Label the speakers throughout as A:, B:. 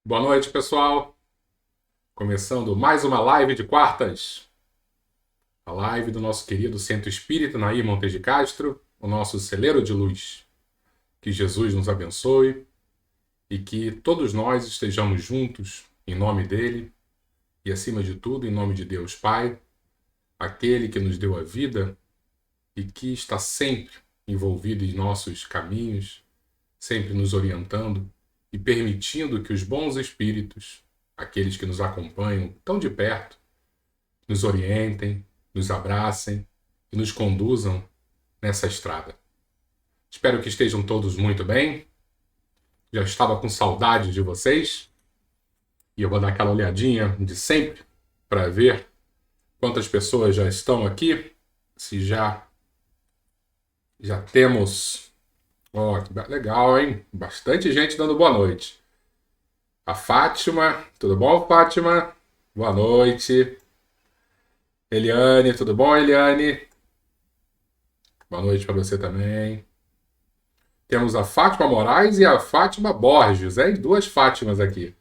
A: Boa noite, pessoal. Começando mais uma live de quartas. A live do nosso querido Centro Espírita Nair Montes de Castro, o nosso celeiro de luz. Que Jesus nos abençoe e que todos nós estejamos juntos em nome dele e, acima de tudo, em nome de Deus Pai, aquele que nos deu a vida e que está sempre envolvido em nossos caminhos, sempre nos orientando e permitindo que os bons espíritos, aqueles que nos acompanham tão de perto, nos orientem, nos abracem e nos conduzam nessa estrada. Espero que estejam todos muito bem. Já estava com saudade de vocês e eu vou dar aquela olhadinha de sempre para ver quantas pessoas já estão aqui, se já temos. Ó, que legal, hein? Bastante gente dando boa noite. A Fátima, tudo bom, Fátima? Boa noite. Eliane, tudo bom, Eliane? Boa noite para você também. Temos a Fátima Moraes e a Fátima Borges, hein? Duas Fátimas aqui.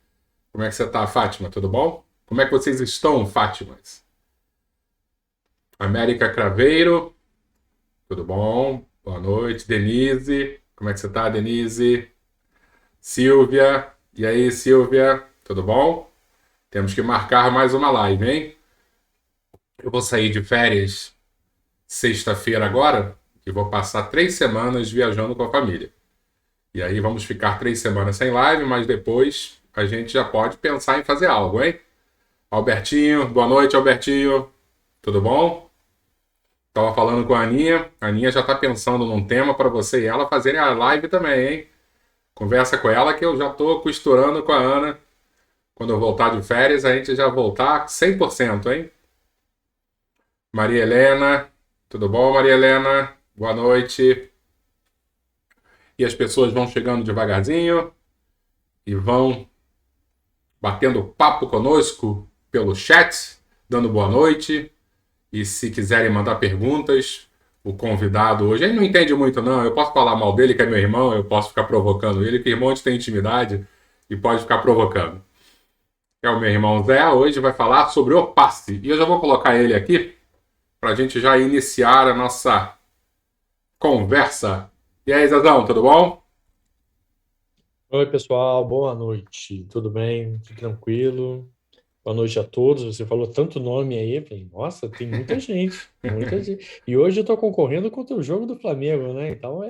A: Como é que você tá, Fátima? Tudo bom? Como é que vocês estão, Fátimas? América Craveiro, tudo bom? Boa noite. Denise, como é que você tá, Denise? Silvia, e aí, Silvia? Tudo bom? Temos que marcar mais uma live, hein? Eu vou sair de férias sexta-feira agora e vou passar 3 semanas viajando com a família. E aí vamos ficar 3 semanas sem live, mas depois a gente já pode pensar em fazer algo, hein? Albertinho, boa noite, Albertinho. Tudo bom? Tava falando com a Aninha. A Aninha já tá pensando num tema para você e ela fazerem a live também, hein? Conversa com ela que eu já tô costurando com a Ana. Quando eu voltar de férias, a gente já voltar 100%, hein? Maria Helena, tudo bom, Maria Helena? Boa noite. E as pessoas vão chegando devagarzinho e vão batendo papo conosco pelo chat, dando boa noite. E se quiserem mandar perguntas, o convidado hoje, ele não entende muito não, eu posso falar mal dele, que é meu irmão, eu posso ficar provocando ele, que irmão tem intimidade e pode ficar provocando. É o meu irmão Zé, hoje vai falar sobre o passe. E eu já vou colocar ele aqui para a gente já iniciar a nossa conversa. E aí, Zezão, tudo bom?
B: Oi, pessoal, boa noite. Tudo bem? Tudo tranquilo? Boa noite a todos. Você falou tanto nome aí, eu falei, nossa, tem muita gente, muita gente. E hoje eu tô concorrendo contra o jogo do Flamengo, né? Então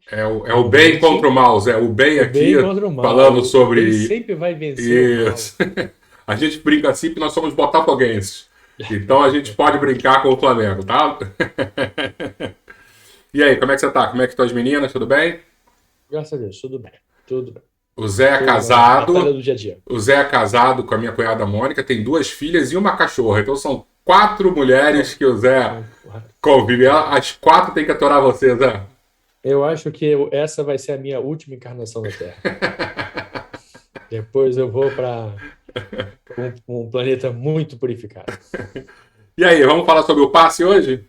A: É o bem contra o
B: realmente
A: mal, Zé. O bem
B: o
A: aqui
B: bem contra o mal.
A: falando
B: O bem
A: sobre
B: sempre vai vencer o
A: isso.
B: mal.
A: A gente brinca assim porque nós somos botafoguenses. Então a gente pode brincar com o Flamengo, tá? E aí, como é que você tá? Como é que estão as meninas? Tudo bem?
B: Graças a Deus, tudo bem. Tudo bem.
A: O Zé é
B: Tudo na batalha
A: casado.
B: do dia a dia.
A: O Zé é casado com a minha cunhada Mônica, tem 2 filhas e uma cachorra. Então são 4 mulheres
B: São,
A: que o Zé
B: são...
A: convive. As 4 têm que aturar você, Zé.
B: Eu acho que essa vai ser a minha última encarnação na Terra. Depois eu vou para um planeta muito purificado.
A: E aí, vamos falar sobre o passe hoje?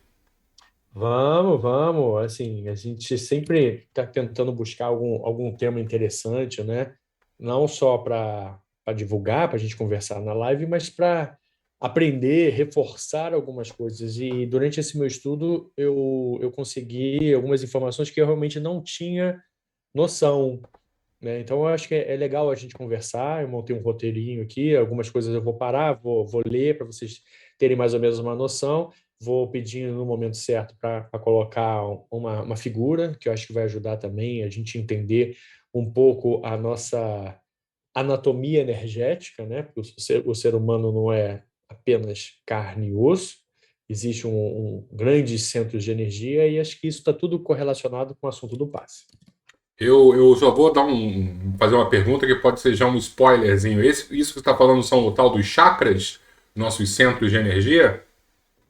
B: Vamos, vamos. Assim, a gente sempre está tentando buscar algum tema interessante, né? Não só para divulgar, para a gente conversar na live, mas para aprender, reforçar algumas coisas. E durante esse meu estudo, eu consegui algumas informações que eu realmente não tinha noção, né? Então, eu acho que é legal a gente conversar. Eu montei um roteirinho aqui, algumas coisas eu vou parar, vou ler para vocês terem mais ou menos uma noção. Vou pedindo no momento certo para colocar uma figura, que eu acho que vai ajudar também a gente entender um pouco a nossa anatomia energética, né? Porque o ser humano não é apenas carne e osso, existe um grande centro de energia e acho que isso está tudo correlacionado com o assunto do passe.
A: Eu só vou fazer uma pergunta que pode ser já um spoilerzinho. Isso que você está falando são o tal dos chakras, nossos centros de energia?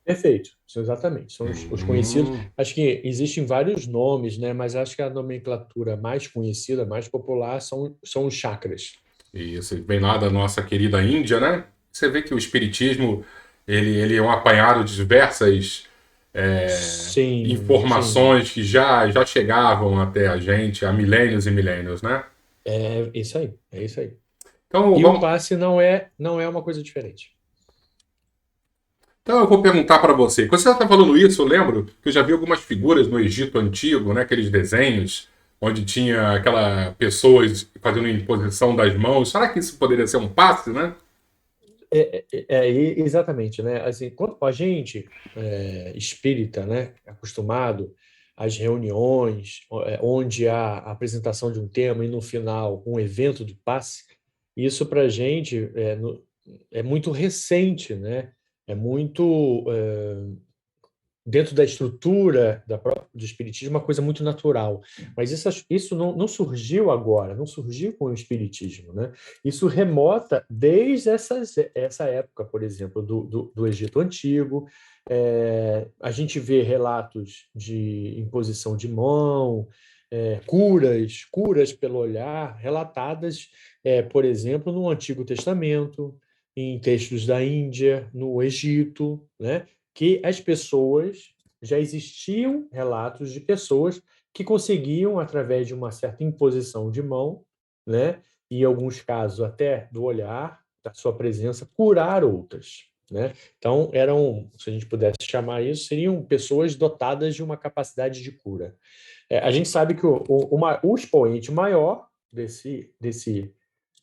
B: Perfeito, exatamente. São os conhecidos.
A: Hum,
B: Acho que existem vários nomes, né? Mas acho que a nomenclatura mais conhecida, mais popular, são os chakras.
A: isso vem lá da nossa querida Índia, né? Você vê que o espiritismo ele é um apanhado de diversas
B: Sim, sim.
A: informações que já chegavam até a gente há milênios e milênios, né?
B: É isso aí, é isso aí.
A: Então,
B: E o
A: vamos,
B: passe não é uma coisa diferente.
A: então eu vou perguntar para você. Quando você está falando isso, eu lembro que eu já vi algumas figuras no Egito Antigo, né, aqueles desenhos, onde tinha aquela pessoas fazendo imposição das mãos. Será que isso poderia ser um passe, né?
B: Exatamente, né? Assim, quando a gente espírita, né, acostumado às reuniões onde há a apresentação de um tema e no final um evento de passe, isso para a gente é muito recente, né? É muito dentro da estrutura do espiritismo, uma coisa muito natural. Mas isso não surgiu agora, não surgiu com o espiritismo, né? Isso remota desde essa época, por exemplo, do Egito Antigo. A gente vê relatos de imposição de mão, curas pelo olhar, relatadas, por exemplo, no Antigo Testamento, em textos da Índia, no Egito, né? Que as pessoas já existiam relatos de pessoas que conseguiam, através de uma certa imposição de mão, né, e em alguns casos até do olhar, da sua presença, curar outras. Né? Então, se a gente pudesse chamar isso, seriam pessoas dotadas de uma capacidade de cura. A gente sabe que o expoente maior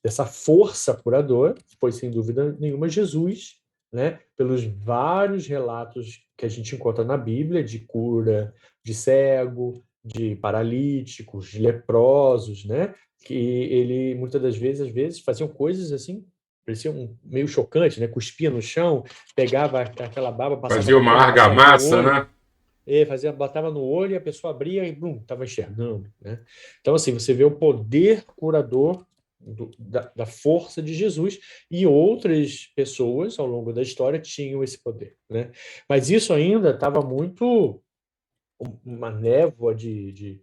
B: dessa força curadora foi, sem dúvida nenhuma, Jesus, né? Pelos vários relatos que a gente encontra na Bíblia de cura de cego, de paralíticos, de leprosos, né? Que ele, muitas das vezes, às vezes, faziam coisas assim, pareciam meio chocantes, né? Cuspia no chão, pegava aquela baba, passava
A: Fazia
B: na
A: uma
B: mão, passava no
A: argamassa,
B: olho,
A: né?
B: botava no olho e a pessoa abria e estava enxergando, né? Então, assim, você vê o poder curador da força de Jesus e outras pessoas ao longo da história tinham esse poder, né? Mas isso ainda estava muito uma névoa de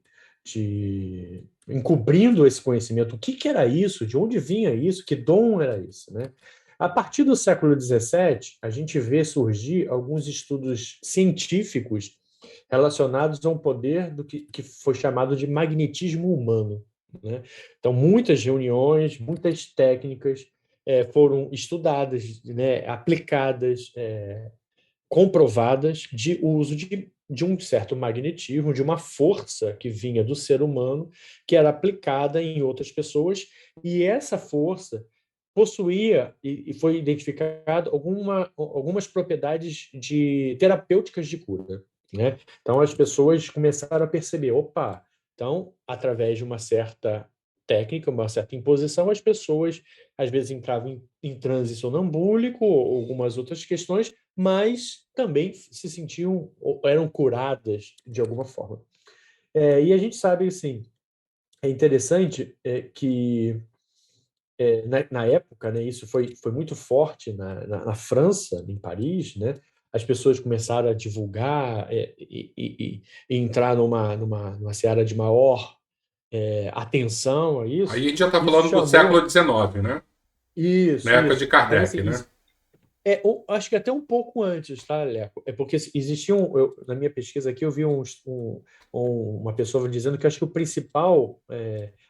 B: encobrindo esse conhecimento. O que era isso? De onde vinha isso? Que dom era esse, né? A partir do século XVII, a gente vê surgir alguns estudos científicos relacionados a um poder que foi chamado de magnetismo humano. Né? Então, muitas reuniões, muitas técnicas foram estudadas, né, aplicadas, comprovadas de uso de um certo magnetismo, de uma força que vinha do ser humano, que era aplicada em outras pessoas, e essa força possuía e foi identificado algumas propriedades terapêuticas de cura, né? Então as pessoas começaram a perceber, opa, então através de uma certa técnica, uma certa imposição, as pessoas às vezes entravam em transe sonambúlico ou algumas outras questões, mas também se sentiam ou eram curadas de alguma forma. E a gente sabe assim, é interessante que na época, né, isso foi muito forte na França, em Paris, né? As pessoas começaram a divulgar e entrar numa seara de maior atenção a
A: Aí
B: isso.
A: a gente já está
B: Isso
A: falando do século
B: chamou
A: XIX, né? Na
B: isso,
A: época de
B: isso. Então, assim,
A: Kardec, né?
B: acho que até um pouco antes, tá, Leco? É porque existiam, na minha pesquisa aqui, eu vi uma pessoa dizendo que acho que o principal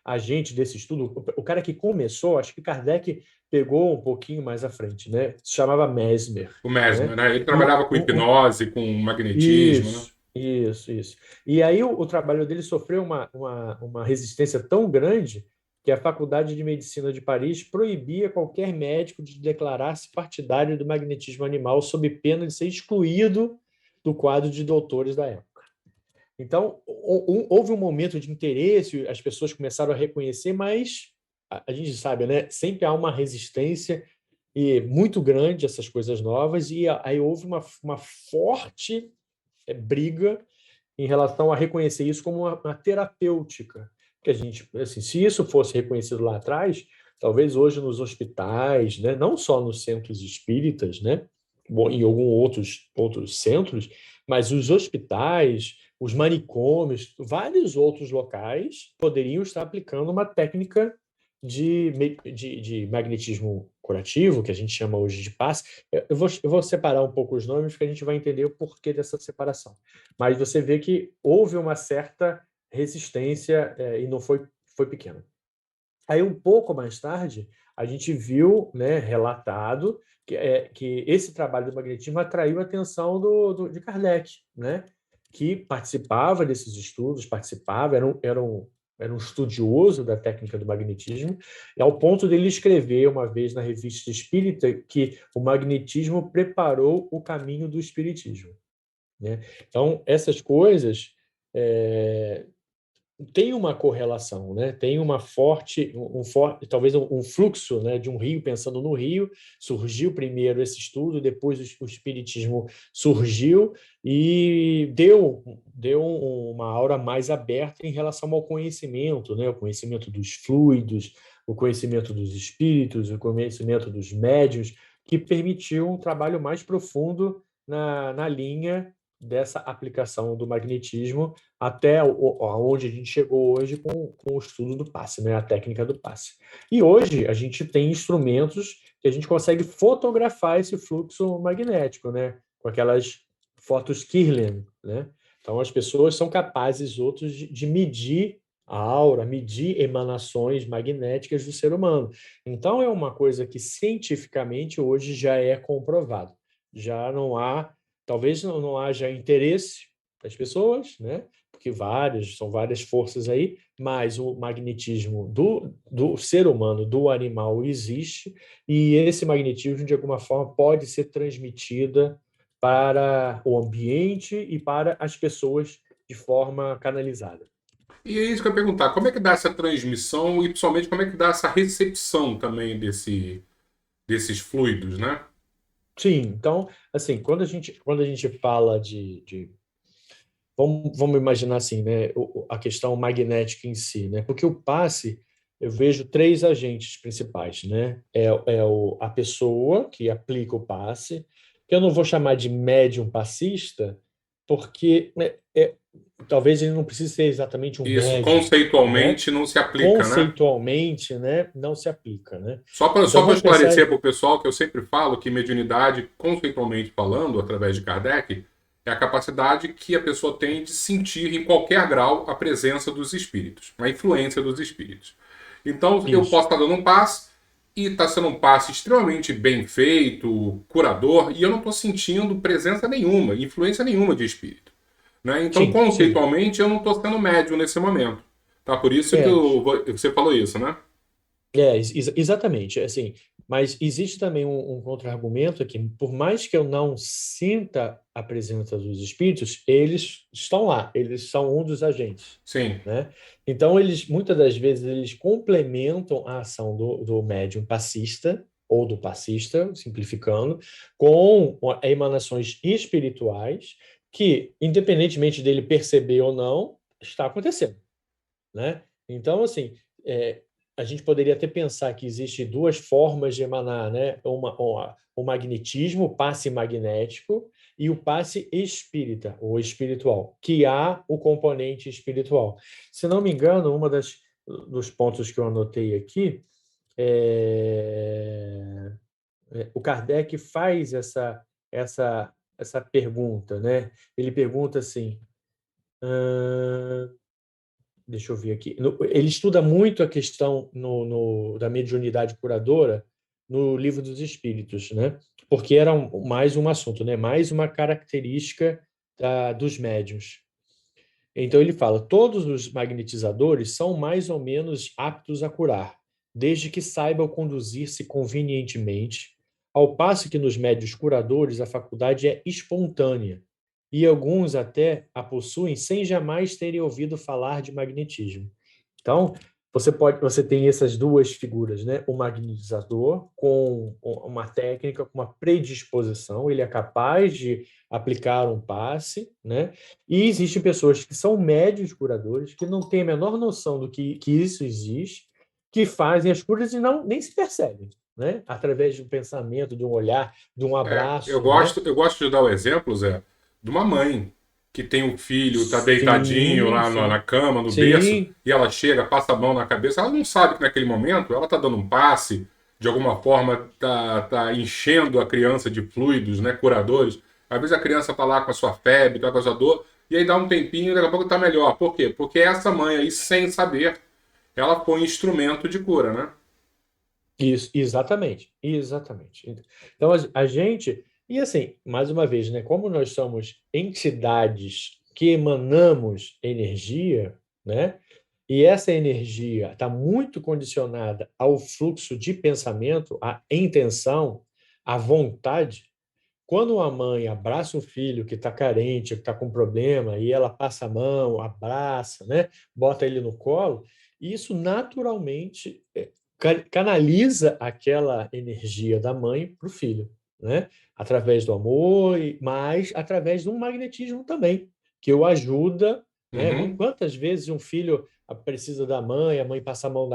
B: agente desse estudo, o cara que começou, acho que Kardec pegou um pouquinho mais à frente, né? Se chamava Mesmer,
A: O
B: né?
A: Mesmer, né? Ele
B: E
A: trabalhava com hipnose, com magnetismo, né?
B: isso. E aí o trabalho dele sofreu uma resistência tão grande que a Faculdade de Medicina de Paris proibia qualquer médico de declarar-se partidário do magnetismo animal sob pena de ser excluído do quadro de doutores da época. Então, houve um momento de interesse, as pessoas começaram a reconhecer, mas a gente sabe, né? Sempre há uma resistência e muito grande a essas coisas novas, e aí houve uma forte briga em relação a reconhecer isso como uma terapêutica. Que a gente, assim, se isso fosse reconhecido lá atrás, talvez hoje nos hospitais, né, não só nos centros espíritas, né, bom, em alguns outros centros, mas os hospitais, os manicômios, vários outros locais poderiam estar aplicando uma técnica de magnetismo curativo, que a gente chama hoje de passe. Eu vou separar um pouco os nomes, porque a gente vai entender o porquê dessa separação. Mas você vê que houve uma certa resistência e não foi pequena. Aí, um pouco mais tarde, a gente viu, né, relatado que esse trabalho do magnetismo atraiu a atenção de Kardec, né, que participava desses estudos, era um estudioso da técnica do magnetismo, ao ponto dele escrever uma vez na Revista Espírita que o magnetismo preparou o caminho do espiritismo, né? Então, essas coisas tem uma correlação, né? Tem talvez um fluxo, né, de um rio, pensando no rio, surgiu primeiro esse estudo, depois o espiritismo surgiu e deu uma aura mais aberta em relação ao conhecimento, né? O conhecimento dos fluidos, o conhecimento dos espíritos, o conhecimento dos médiuns, que permitiu um trabalho mais profundo na linha dessa aplicação do magnetismo até onde a gente chegou hoje com o estudo do passe, né? A técnica do passe. E hoje a gente tem instrumentos que a gente consegue fotografar esse fluxo magnético, né? Com aquelas fotos Kirlian, né? Então as pessoas são capazes outros de medir a aura, medir emanações magnéticas do ser humano. Então é uma coisa que cientificamente hoje já é comprovado. Já não há, talvez não haja interesse das pessoas, né? Porque são várias forças aí, mas o magnetismo do ser humano, do animal, existe, e esse magnetismo, de alguma forma, pode ser transmitida para o ambiente e para as pessoas de forma canalizada.
A: E é isso que eu ia perguntar, como é que dá essa transmissão e principalmente como é que dá essa recepção também desses fluidos, né?
B: Sim, então, assim, quando a gente fala vamos imaginar assim, né, a questão magnética em si, né? Porque o passe, eu vejo três agentes principais, né? A pessoa que aplica o passe, que eu não vou chamar de médium passista, porque né, talvez ele não precise ser exatamente um
A: Isso
B: médium, né?
A: conceitualmente não se aplica, né?
B: Conceitualmente, né, não se aplica, né?
A: Só para
B: Então
A: só para
B: vamos pensar,
A: esclarecer para o pessoal que eu sempre falo que mediunidade, conceitualmente falando, através de Kardec, é a capacidade que a pessoa tem de sentir em qualquer grau a presença dos espíritos, a influência dos espíritos. Então eu
B: isso.
A: posso estar dando um passe e está sendo um passe extremamente bem feito, curador, e eu não estou sentindo presença nenhuma, influência nenhuma de espírito. Né? Então,
B: Sim, sim.
A: conceitualmente, eu não estou sendo médium nesse momento. Tá? Por isso que
B: É,
A: você falou isso, né?
B: exatamente, assim, mas existe também um contra-argumento aqui, por mais que eu não sinta a presença dos espíritos, eles estão lá, eles são um dos agentes,
A: Sim.
B: né? Então, muitas das vezes, eles complementam a ação do médium passista, ou do passista, simplificando, com emanações espirituais que, independentemente dele perceber ou não, está acontecendo, né? Então, assim, é, a gente poderia até pensar que existe duas formas de emanar, né? O magnetismo, o passe magnético, e o passe espírita, ou espiritual, que há o componente espiritual. Se não me engano, dos pontos que eu anotei aqui, o Kardec faz essa pergunta, né? Ele pergunta assim, deixa eu ver aqui. Ele estuda muito a questão da mediunidade curadora no Livro dos Espíritos, né? Porque era mais um assunto, né? Mais uma característica dos médiuns. Então ele fala: todos os magnetizadores são mais ou menos aptos a curar, desde que saibam conduzir-se convenientemente, ao passo que nos médiuns curadores a faculdade é espontânea, e alguns até a possuem sem jamais terem ouvido falar de magnetismo. Então, você tem essas duas figuras, né? O magnetizador com uma técnica, com uma predisposição, ele é capaz de aplicar um passe, né? E existem pessoas que são médios curadores, que não têm a menor noção do que isso existe, que fazem as curas e nem se percebem, né? Através de um pensamento, de um olhar, de um
A: Eu
B: abraço, né?
A: gosto, eu gosto de dar o exemplo, Zé, de uma mãe que tem um filho, tá deitadinho
B: Sim,
A: lá na
B: sim.
A: cama, no berço,
B: Sim,
A: e ela chega, passa a mão na cabeça, ela não sabe que naquele momento ela tá dando um passe, de alguma forma tá enchendo a criança de fluidos, né, curadores. Às vezes a criança tá lá com a sua febre, tá com a sua dor, e aí dá um tempinho e daqui a pouco tá melhor. Por quê? Porque essa mãe aí, sem saber, ela foi um instrumento de cura, né?
B: Isso, exatamente, exatamente. Então, a gente, e assim, mais uma vez, né, como nós somos entidades que emanamos energia, né, e essa energia está muito condicionada ao fluxo de pensamento, à intenção, à vontade. Quando uma mãe abraça um filho que está carente, que está com problema, e ela passa a mão, abraça, né, bota ele no colo, isso naturalmente canaliza aquela energia da mãe para o filho, né? Através do amor, mas através de um magnetismo também, que o ajuda, né?
A: Uhum.
B: Quantas vezes um filho precisa da mãe, a mãe passa a mão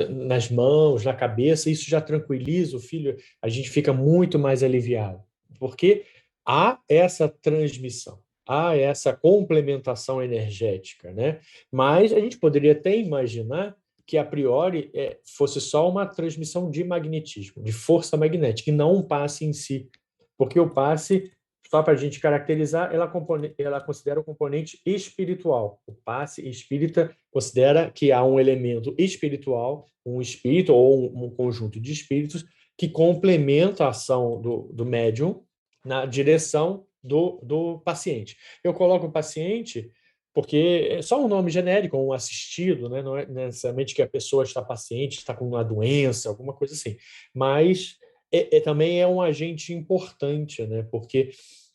B: nas mãos, na cabeça, isso já tranquiliza o filho, a gente fica muito mais aliviado, porque há essa transmissão, há essa complementação energética, né? Mas a gente poderia até imaginar que a priori fosse só uma transmissão de magnetismo, de força magnética, e não um passe em si. Porque o passe, só para a gente caracterizar, ela considera o componente espiritual. O passe espírita considera que há um elemento espiritual, um espírito ou um conjunto de espíritos que complementa a ação do médium na direção do paciente. Eu coloco o paciente porque é só um nome genérico, um assistido, né? Não é necessariamente que a pessoa está paciente, está com uma doença, alguma coisa assim. Mas também é um agente importante, né? Porque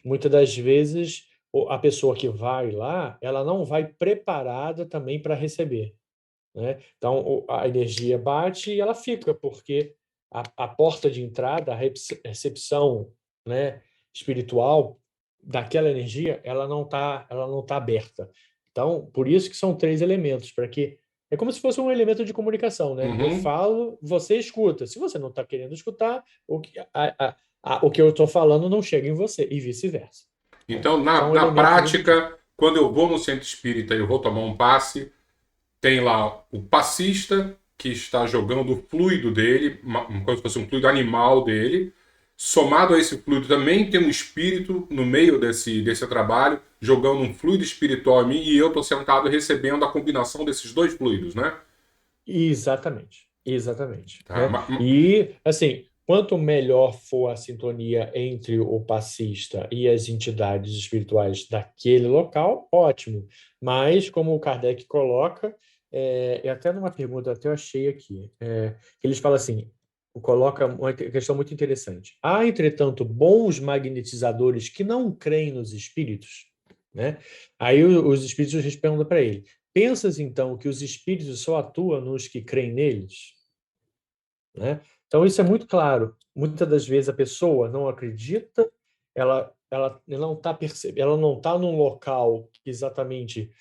B: muitas das vezes a pessoa que vai lá, ela não vai preparada também para receber, né? Então a energia bate e ela fica, porque a porta de entrada, a recepção, né, espiritual daquela energia, ela não tá aberta. Então, por isso que são três elementos, para que é como se fosse um elemento de comunicação, né? Eu
A: Uhum.
B: falo, você escuta. Se você não está querendo escutar, o que eu estou falando não chega em você e vice-versa, né?
A: Então, na,
B: São
A: na
B: elementos desse tipo.
A: prática, quando eu vou no centro espírita e eu vou tomar um passe, tem lá o passista que está jogando o fluido dele, como se fosse um fluido animal dele. Somado a esse fluido também tem um espírito no meio desse trabalho, jogando um fluido espiritual em mim e eu estou sentado recebendo a combinação desses dois fluidos, né?
B: Exatamente, exatamente,
A: Tá,
B: né? E assim, quanto melhor for a sintonia entre o passista e as entidades espirituais daquele local, ótimo. Mas como o Kardec coloca, até numa pergunta até eu achei aqui, eles falam assim, coloca uma questão muito interessante. Há, entretanto, bons magnetizadores que não creem nos espíritos, né? Aí os espíritos respondem para ele: pensas, então, que os espíritos só atuam nos que creem neles? Né? Então, isso é muito claro. Muitas das vezes a pessoa não acredita, ela não está ela não está num local que exatamente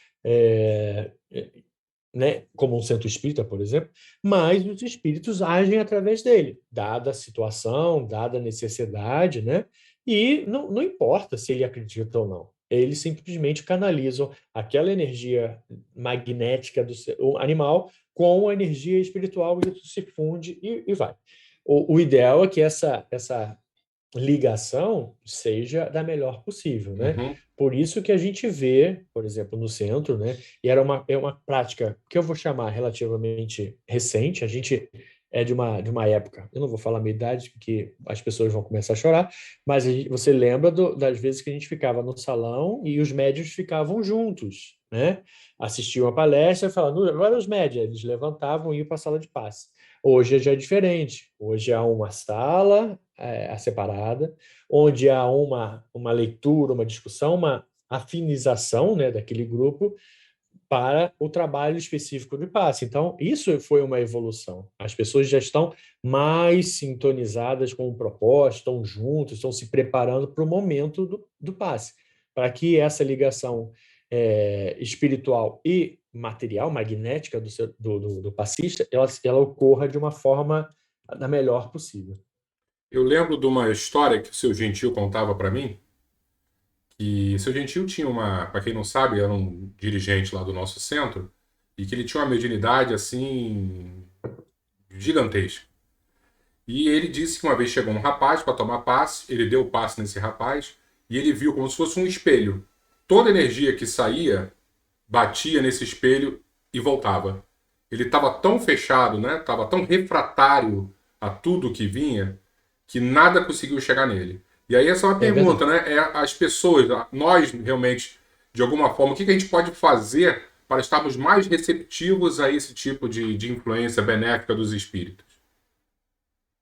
B: né, como um centro espírita, por exemplo, mas os espíritos agem através dele, dada a situação, dada a necessidade, né? E não importa se ele acredita ou não. Eles simplesmente canalizam aquela energia magnética do animal com a energia espiritual e isso se funde e vai. O ideal é que essa ligação seja da melhor possível, né?
A: uhum.
B: Por isso que a gente vê, por exemplo, no centro, né? E é uma prática que eu vou chamar relativamente recente. A gente é de uma época, eu não vou falar a minha idade, porque as pessoas vão começar a chorar, mas você lembra das vezes que a gente ficava no salão e os médios ficavam juntos, né? Assistiam a palestra e falavam, agora os médios, eles levantavam e iam para a sala de passe. Hoje já é diferente. Hoje há uma sala separada, onde há uma leitura, uma discussão, uma afinização, né, daquele grupo para o trabalho específico do passe. Então, isso foi uma evolução. As pessoas já estão mais sintonizadas com o propósito, estão juntos, estão se preparando para o momento do passe, para que essa ligação espiritual e material, magnética do passista, ela ocorra de uma forma da melhor possível.
A: Eu lembro de uma história que o seu Gentil contava para mim, que o seu Gentil tinha para quem não sabe, era um dirigente lá do nosso centro, e que ele tinha uma mediunidade assim gigantesca. E ele disse que uma vez chegou um rapaz para tomar passe, ele deu o passe nesse rapaz e ele viu como se fosse um espelho. Toda energia que saía batia nesse espelho e voltava. ele estava tão fechado, né? Estava tão refratário a tudo que vinha, que nada conseguiu chegar nele. E aí essa é uma
B: É
A: pergunta,
B: verdade.
A: né? É as pessoas, nós realmente, de alguma forma, o que a gente pode fazer para estarmos mais receptivos a esse tipo de influência benéfica dos espíritos?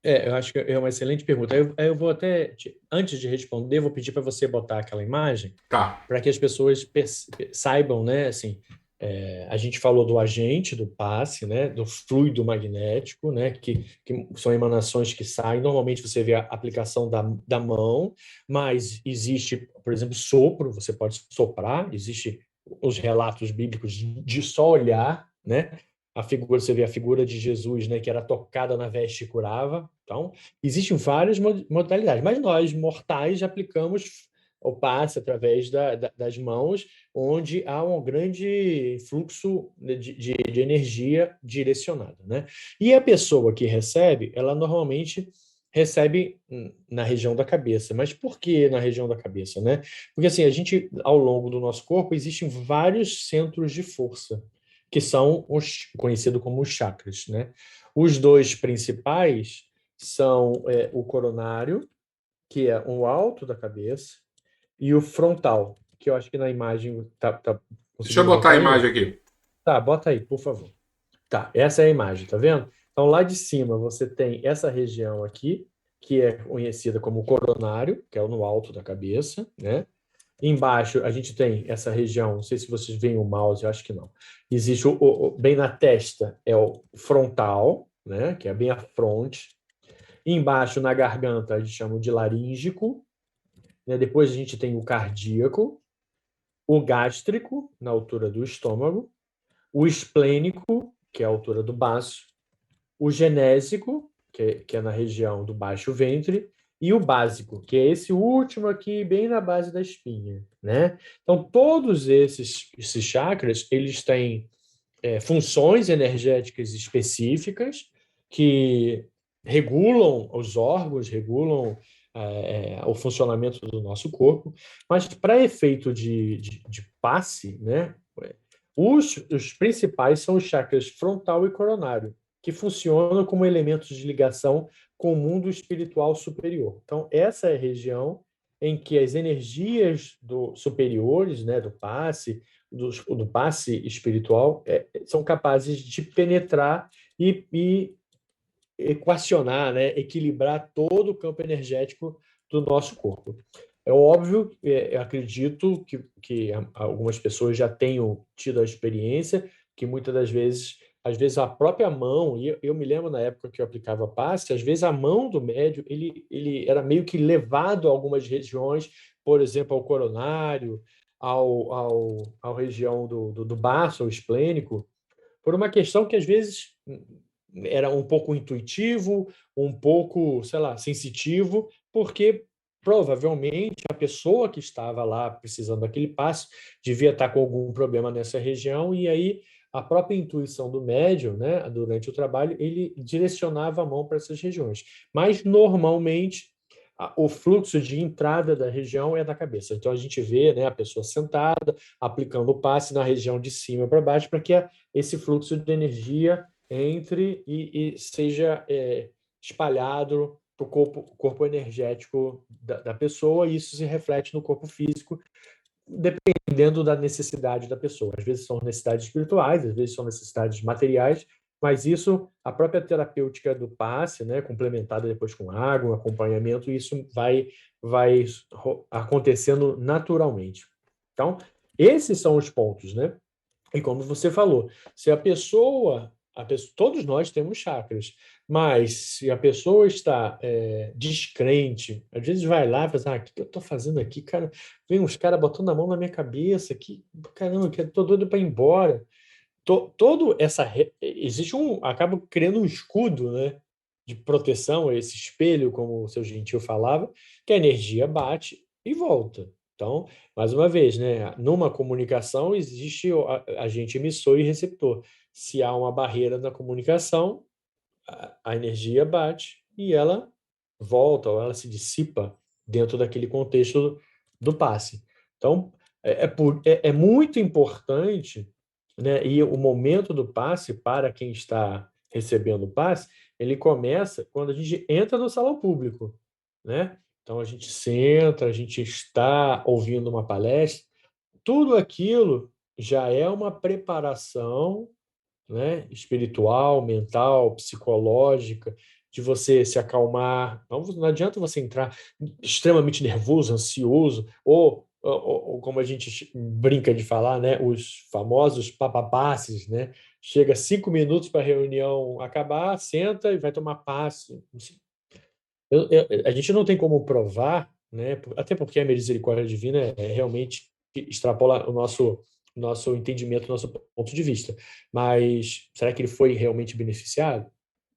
B: Eu acho que é uma excelente pergunta. Eu vou até, antes de responder, vou pedir para você botar aquela imagem
A: Tá.
B: para que as pessoas saibam, né? Assim, a gente falou do agente, do passe, né? Do fluido magnético, né? Que são emanações que saem. Normalmente você vê a aplicação da mão, mas existe, por exemplo, sopro. Você pode soprar. Existe os relatos bíblicos de só olhar, né? A figura, você vê a figura de Jesus, né, que era tocada na veste e curava. Então, existem várias modalidades, mas nós, mortais, aplicamos o passe através das mãos, onde há um grande fluxo de energia direcionada, né? E a pessoa que recebe, ela normalmente recebe na região da cabeça. Mas por que na região da cabeça, né? Porque assim, a gente, ao longo do nosso corpo, existem vários centros de força que são os conhecidos como os chakras, né? Os dois principais são o coronário, que é o alto da cabeça, e o frontal, que eu acho que na imagem tá
A: Deixa eu
B: conseguindo
A: botar
B: botar
A: a
B: aí?
A: imagem aqui.
B: Tá, bota aí, por favor. Tá, essa é a imagem, tá vendo? Então, lá de cima você tem essa região aqui, que é conhecida como coronário, que é no alto da cabeça, né? Embaixo a gente tem essa região, não sei se vocês veem o mouse, eu acho que não. Existe bem na testa é o frontal, né, que é bem a fronte. Embaixo na garganta a gente chama de laríngico, né? Depois a gente tem o cardíaco, o gástrico na altura do estômago, o esplênico, que é a altura do baço, o genésico, que é na região do baixo ventre, e o básico, que é esse último aqui, bem na base da espinha, né? Então, todos esses chakras, eles têm funções energéticas específicas que regulam os órgãos, regulam o funcionamento do nosso corpo, mas para efeito de passe, né? Os principais são os chakras frontal e coronário, que funcionam como elementos de ligação com o mundo espiritual superior. Então, essa é a região em que as energias superiores, né, do passe espiritual, são capazes de penetrar e equacionar, né, equilibrar todo o campo energético do nosso corpo. É óbvio, eu acredito que algumas pessoas já tenham tido a experiência, que muitas das vezes, às vezes a própria mão, e eu me lembro na época que eu aplicava passe, às vezes a mão do médium, ele era meio que levado a algumas regiões, por exemplo, ao coronário, ao região do baço, ao esplênico, por uma questão que às vezes era um pouco intuitivo, um pouco, sei lá, sensitivo, porque provavelmente a pessoa que estava lá precisando daquele passe devia estar com algum problema nessa região e aí a própria intuição do médium, né, durante o trabalho, ele direcionava a mão para essas regiões. Mas normalmente o fluxo de entrada da região é da cabeça. Então a gente vê, né, a pessoa sentada, aplicando o passe na região de cima para baixo, para que esse fluxo de energia entre e seja espalhado para o corpo energético da pessoa, e isso se reflete no corpo físico, dependendo da necessidade da pessoa. Às vezes são necessidades espirituais, às vezes são necessidades materiais, mas isso, a própria terapêutica do passe, né, complementada depois com água, um acompanhamento, isso vai acontecendo naturalmente. Então, esses são os pontos, né? E como você falou, se todos nós temos chakras, mas se a pessoa está descrente, às vezes vai lá e fala, o que eu estou fazendo aqui, cara? Vem uns caras botando a mão na minha cabeça, que caramba, que eu estou doido para ir embora. Todo essa existe acaba criando um escudo, né, de proteção, esse espelho, como o seu Gentil falava, que a energia bate e volta. Então, mais uma vez, né, numa comunicação existe agente emissor e receptor. Se há uma barreira na comunicação, a energia bate e ela volta ou ela se dissipa dentro daquele contexto do passe. Então, é muito importante né? E o momento do passe, para quem está recebendo o passe, ele começa quando a gente entra no salão público, né? Então a gente senta, a gente está ouvindo uma palestra, tudo aquilo já é uma preparação, né, espiritual, mental, psicológica, de você se acalmar. Não adianta você entrar extremamente nervoso, ansioso, ou como a gente brinca de falar, né, os famosos papapasses, né? Chega 5 minutos para a reunião acabar, senta e vai tomar passe. A gente não tem como provar, né? Até porque a misericórdia divina realmente extrapola o nosso entendimento, o nosso ponto de vista. Mas será que ele foi realmente beneficiado?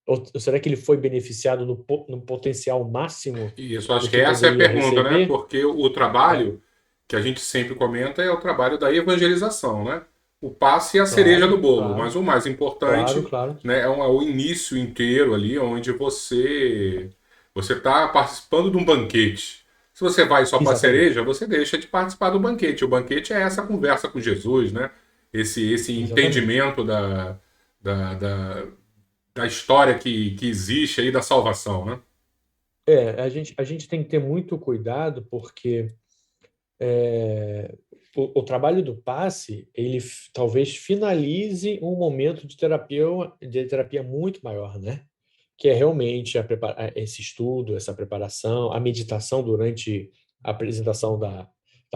B: Ou será que ele foi beneficiado no potencial máximo
A: E isso, acho
B: do
A: que
B: que
A: essa é a
B: poderia
A: pergunta, né?
B: receber?
A: Porque o
B: É,
A: trabalho que a gente sempre comenta é o trabalho da evangelização, né? O passe é a cereja do
B: claro,
A: bolo, mas
B: claro,
A: o mais
B: claro,
A: importante,
B: claro.
A: né, é o início inteiro ali, onde você está participando de um banquete. Se você vai só para a
B: Exatamente,
A: cereja, você deixa de participar do banquete. O banquete é essa conversa com Jesus, né? Esse
B: exatamente.
A: entendimento da, da, da história que existe aí da salvação, né?
B: A gente tem que ter muito cuidado porque é, o trabalho do passe, ele talvez finalize um momento de terapia muito maior, né? Que é realmente esse estudo, essa preparação, a meditação durante a apresentação da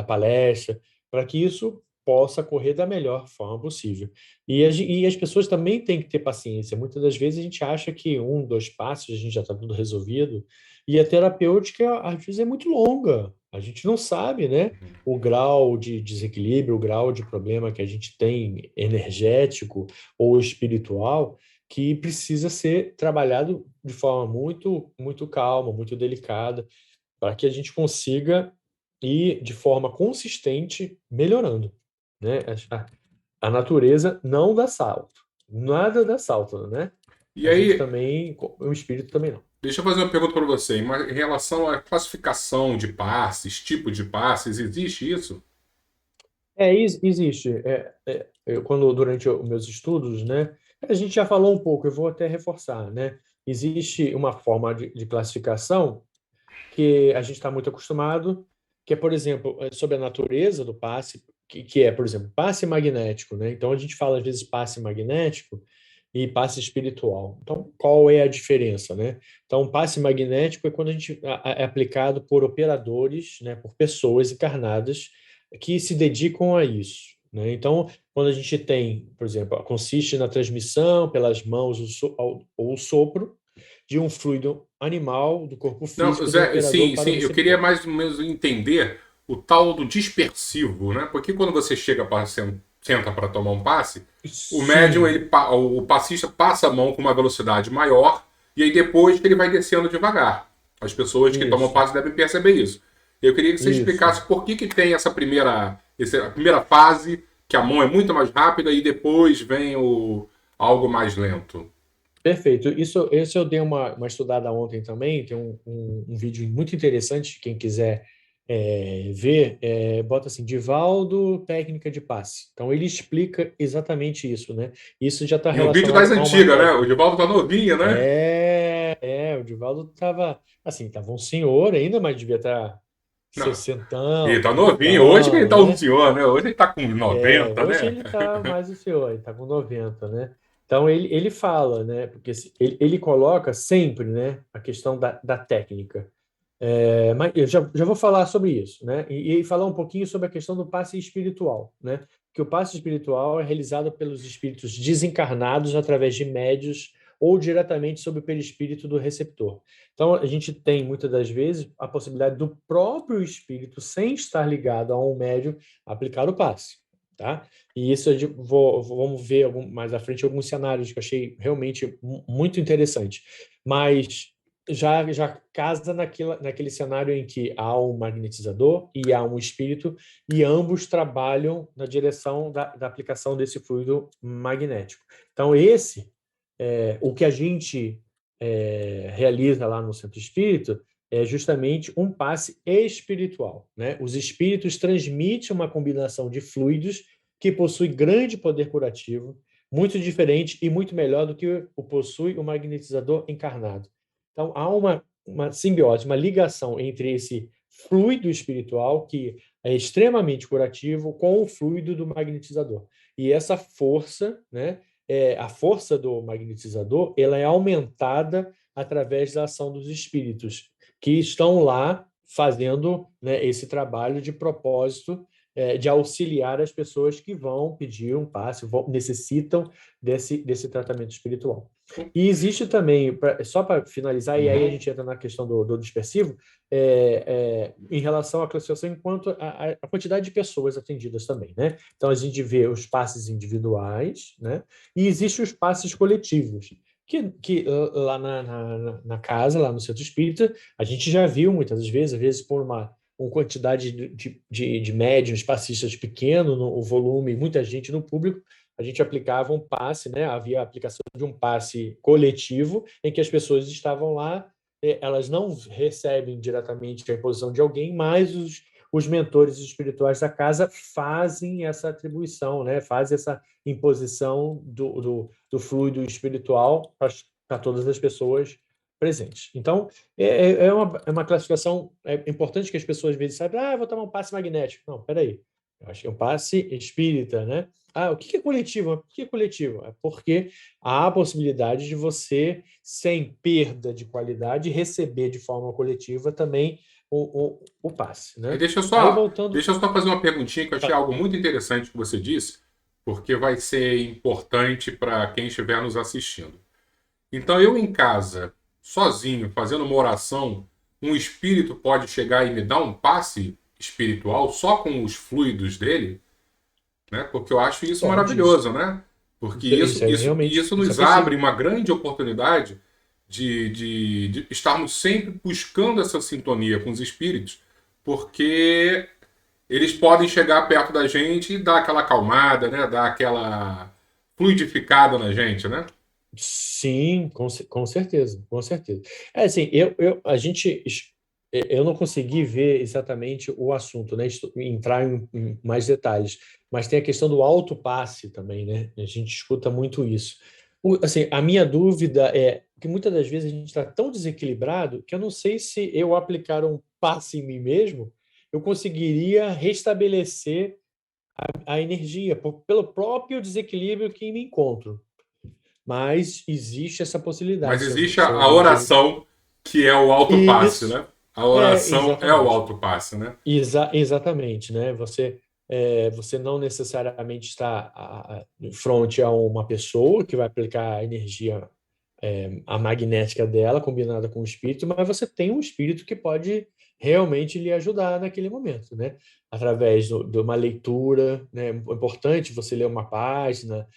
B: palestra, para que isso possa correr da melhor forma possível. E as pessoas também têm que ter paciência. Muitas das vezes a gente acha que 1, 2 passos a gente já está tudo resolvido, e a terapêutica às vezes é muito longa. A gente não sabe, né? O grau de desequilíbrio, o grau de problema que a gente tem energético ou espiritual, que precisa ser trabalhado de forma muito, muito calma, muito delicada, para que a gente consiga ir de forma consistente melhorando, né? A natureza não dá salto, nada dá salto, né?
A: E
B: A gente
A: aí,
B: também, o espírito também não.
A: deixa eu fazer uma pergunta para você. Em relação à classificação de passes, tipo de passes, existe isso?
B: Existe. Quando durante os meus estudos, né, a gente já falou um pouco, eu vou até reforçar, né? Existe uma forma de classificação que a gente está muito acostumado, que é, por exemplo, sobre a natureza do passe, que é, por exemplo, passe magnético, né? Então a gente fala às vezes passe magnético e passe espiritual. Então, qual é a diferença, né? Então, passe magnético é quando a gente é aplicado por operadores, né, por pessoas encarnadas que se dedicam a isso, né? Então, quando a gente tem, por exemplo, consiste na transmissão pelas mãos ou o sopro de um fluido animal do corpo
A: Não,
B: físico do
A: Zé,
B: operador
A: sim,
B: para
A: sim,
B: o
A: eu queria
B: receptor.
A: mais ou menos entender o tal do dispersivo, né? Porque quando você chega para senta para tomar um passe, o médium,
B: Sim,
A: o passista passa a mão com uma velocidade maior e aí depois que ele vai descendo devagar. As pessoas que tomam
B: isso,
A: passe devem perceber isso. Eu queria que você
B: isso.
A: explicasse por que tem a primeira fase, que a mão é muito mais rápida e depois vem algo mais lento.
B: Perfeito. Isso eu dei uma estudada ontem também. Tem um vídeo muito interessante. Quem quiser ver, bota assim, Divaldo, técnica de passe. Então, ele explica exatamente isso, né? Isso já está
A: E um vídeo das
B: relacionado a uma
A: antigas, né? O
B: técnica.
A: Divaldo tá novinho, né?
B: O Divaldo estava, assim, estava um senhor ainda, mas devia estar
A: Não. Ele
B: sessentão,
A: tá novinho. Hoje que ele
B: cinquentão,
A: tá um
B: né?
A: senhor, né? Hoje ele tá com 90,
B: Hoje
A: né?
B: ele está mais o senhor, ele está com 90, né? Então ele fala, né? Porque ele coloca sempre, né, a questão da técnica. Mas eu já vou falar sobre isso, né? E falar um pouquinho sobre a questão do passe espiritual, né? Que o passe espiritual é realizado pelos espíritos desencarnados através de médios ou diretamente sob o perispírito do receptor. Então, a gente tem, muitas das vezes, a possibilidade do próprio espírito, sem estar ligado a um médium, aplicar o passe, tá? E isso vamos ver mais à frente alguns cenários que eu achei realmente muito interessante. Mas já casa naquele cenário em que há um magnetizador e há um espírito, e ambos trabalham na direção da aplicação desse fluido magnético. Então, o que a gente realiza lá no Centro Espírita é justamente um passe espiritual, né? Os espíritos transmitem uma combinação de fluidos que possui grande poder curativo, muito diferente e muito melhor do que o possui o magnetizador encarnado. Então, há uma simbiose, uma ligação entre esse fluido espiritual, que é extremamente curativo, com o fluido do magnetizador. E essa força, né, a força do magnetizador, ela é aumentada através da ação dos espíritos, que estão lá fazendo, né, esse trabalho de propósito, de auxiliar as pessoas que vão pedir um passe, necessitam desse tratamento espiritual. E existe também, só para finalizar, e aí a gente entra na questão do dispersivo, em relação à classificação enquanto a quantidade de pessoas atendidas também, né? Então, a gente vê os passes individuais, né? E existem os passes coletivos, que lá na casa, lá no centro espírita, a gente já viu muitas vezes, às vezes por uma quantidade de médiuns, passistas pequeno, o volume, muita gente no público, a gente aplicava um passe, né? Havia a aplicação de um passe coletivo, em que as pessoas estavam lá, elas não recebem diretamente a imposição de alguém, mas os mentores espirituais da casa fazem essa atribuição, né? Fazem essa imposição do fluido espiritual para todas as pessoas presentes. Então, é uma classificação importante que as pessoas às vezes sabem, vou tomar um passe magnético. Não, peraí. Eu acho que é um passe espírita, né? O que é coletivo? Por que é coletivo? É porque há a possibilidade de você, sem perda de qualidade, receber de forma coletiva também o passe,
A: Aí
B: né?
A: deixa eu
B: Aí
A: só,
B: voltando.
A: deixa eu só fazer uma perguntinha que eu achei algo muito interessante que você disse, porque vai ser importante para quem estiver nos assistindo. Então, eu em casa, sozinho, fazendo uma oração, um espírito pode chegar e me dar um passe espiritual só com os fluidos dele, né? Porque eu acho isso
B: Pode, isso,
A: maravilhoso, né? Porque
B: isso é realmente,
A: isso
B: isso é
A: nos abre
B: possível.
A: uma grande oportunidade de estarmos sempre buscando essa sintonia com os espíritos, porque eles podem chegar perto da gente e dar aquela acalmada, né? Dar aquela fluidificada na gente, né?
B: Sim, com certeza, com certeza. Assim, eu não consegui ver exatamente o assunto, né? Entrar em mais detalhes, mas tem a questão do autopasse também, né? A gente escuta muito isso. Assim, a minha dúvida é que muitas das vezes a gente está tão desequilibrado que eu não sei se eu aplicar um passe em mim mesmo, eu conseguiria restabelecer a energia, pelo próprio desequilíbrio que me encontro. Mas existe essa
A: Mas
B: possibilidade.
A: existe
B: Se eu
A: a
B: não tive...
A: oração que é o autopasse,
B: Isso,
A: né? A oração é o
B: exatamente.
A: autopasse, né?
B: Exatamente, né? Você não necessariamente está frente a uma pessoa que vai aplicar a energia, a magnética dela, combinada com o espírito, mas você tem um espírito que pode realmente lhe ajudar naquele momento, né? Através de uma leitura, né? É importante você ler uma página,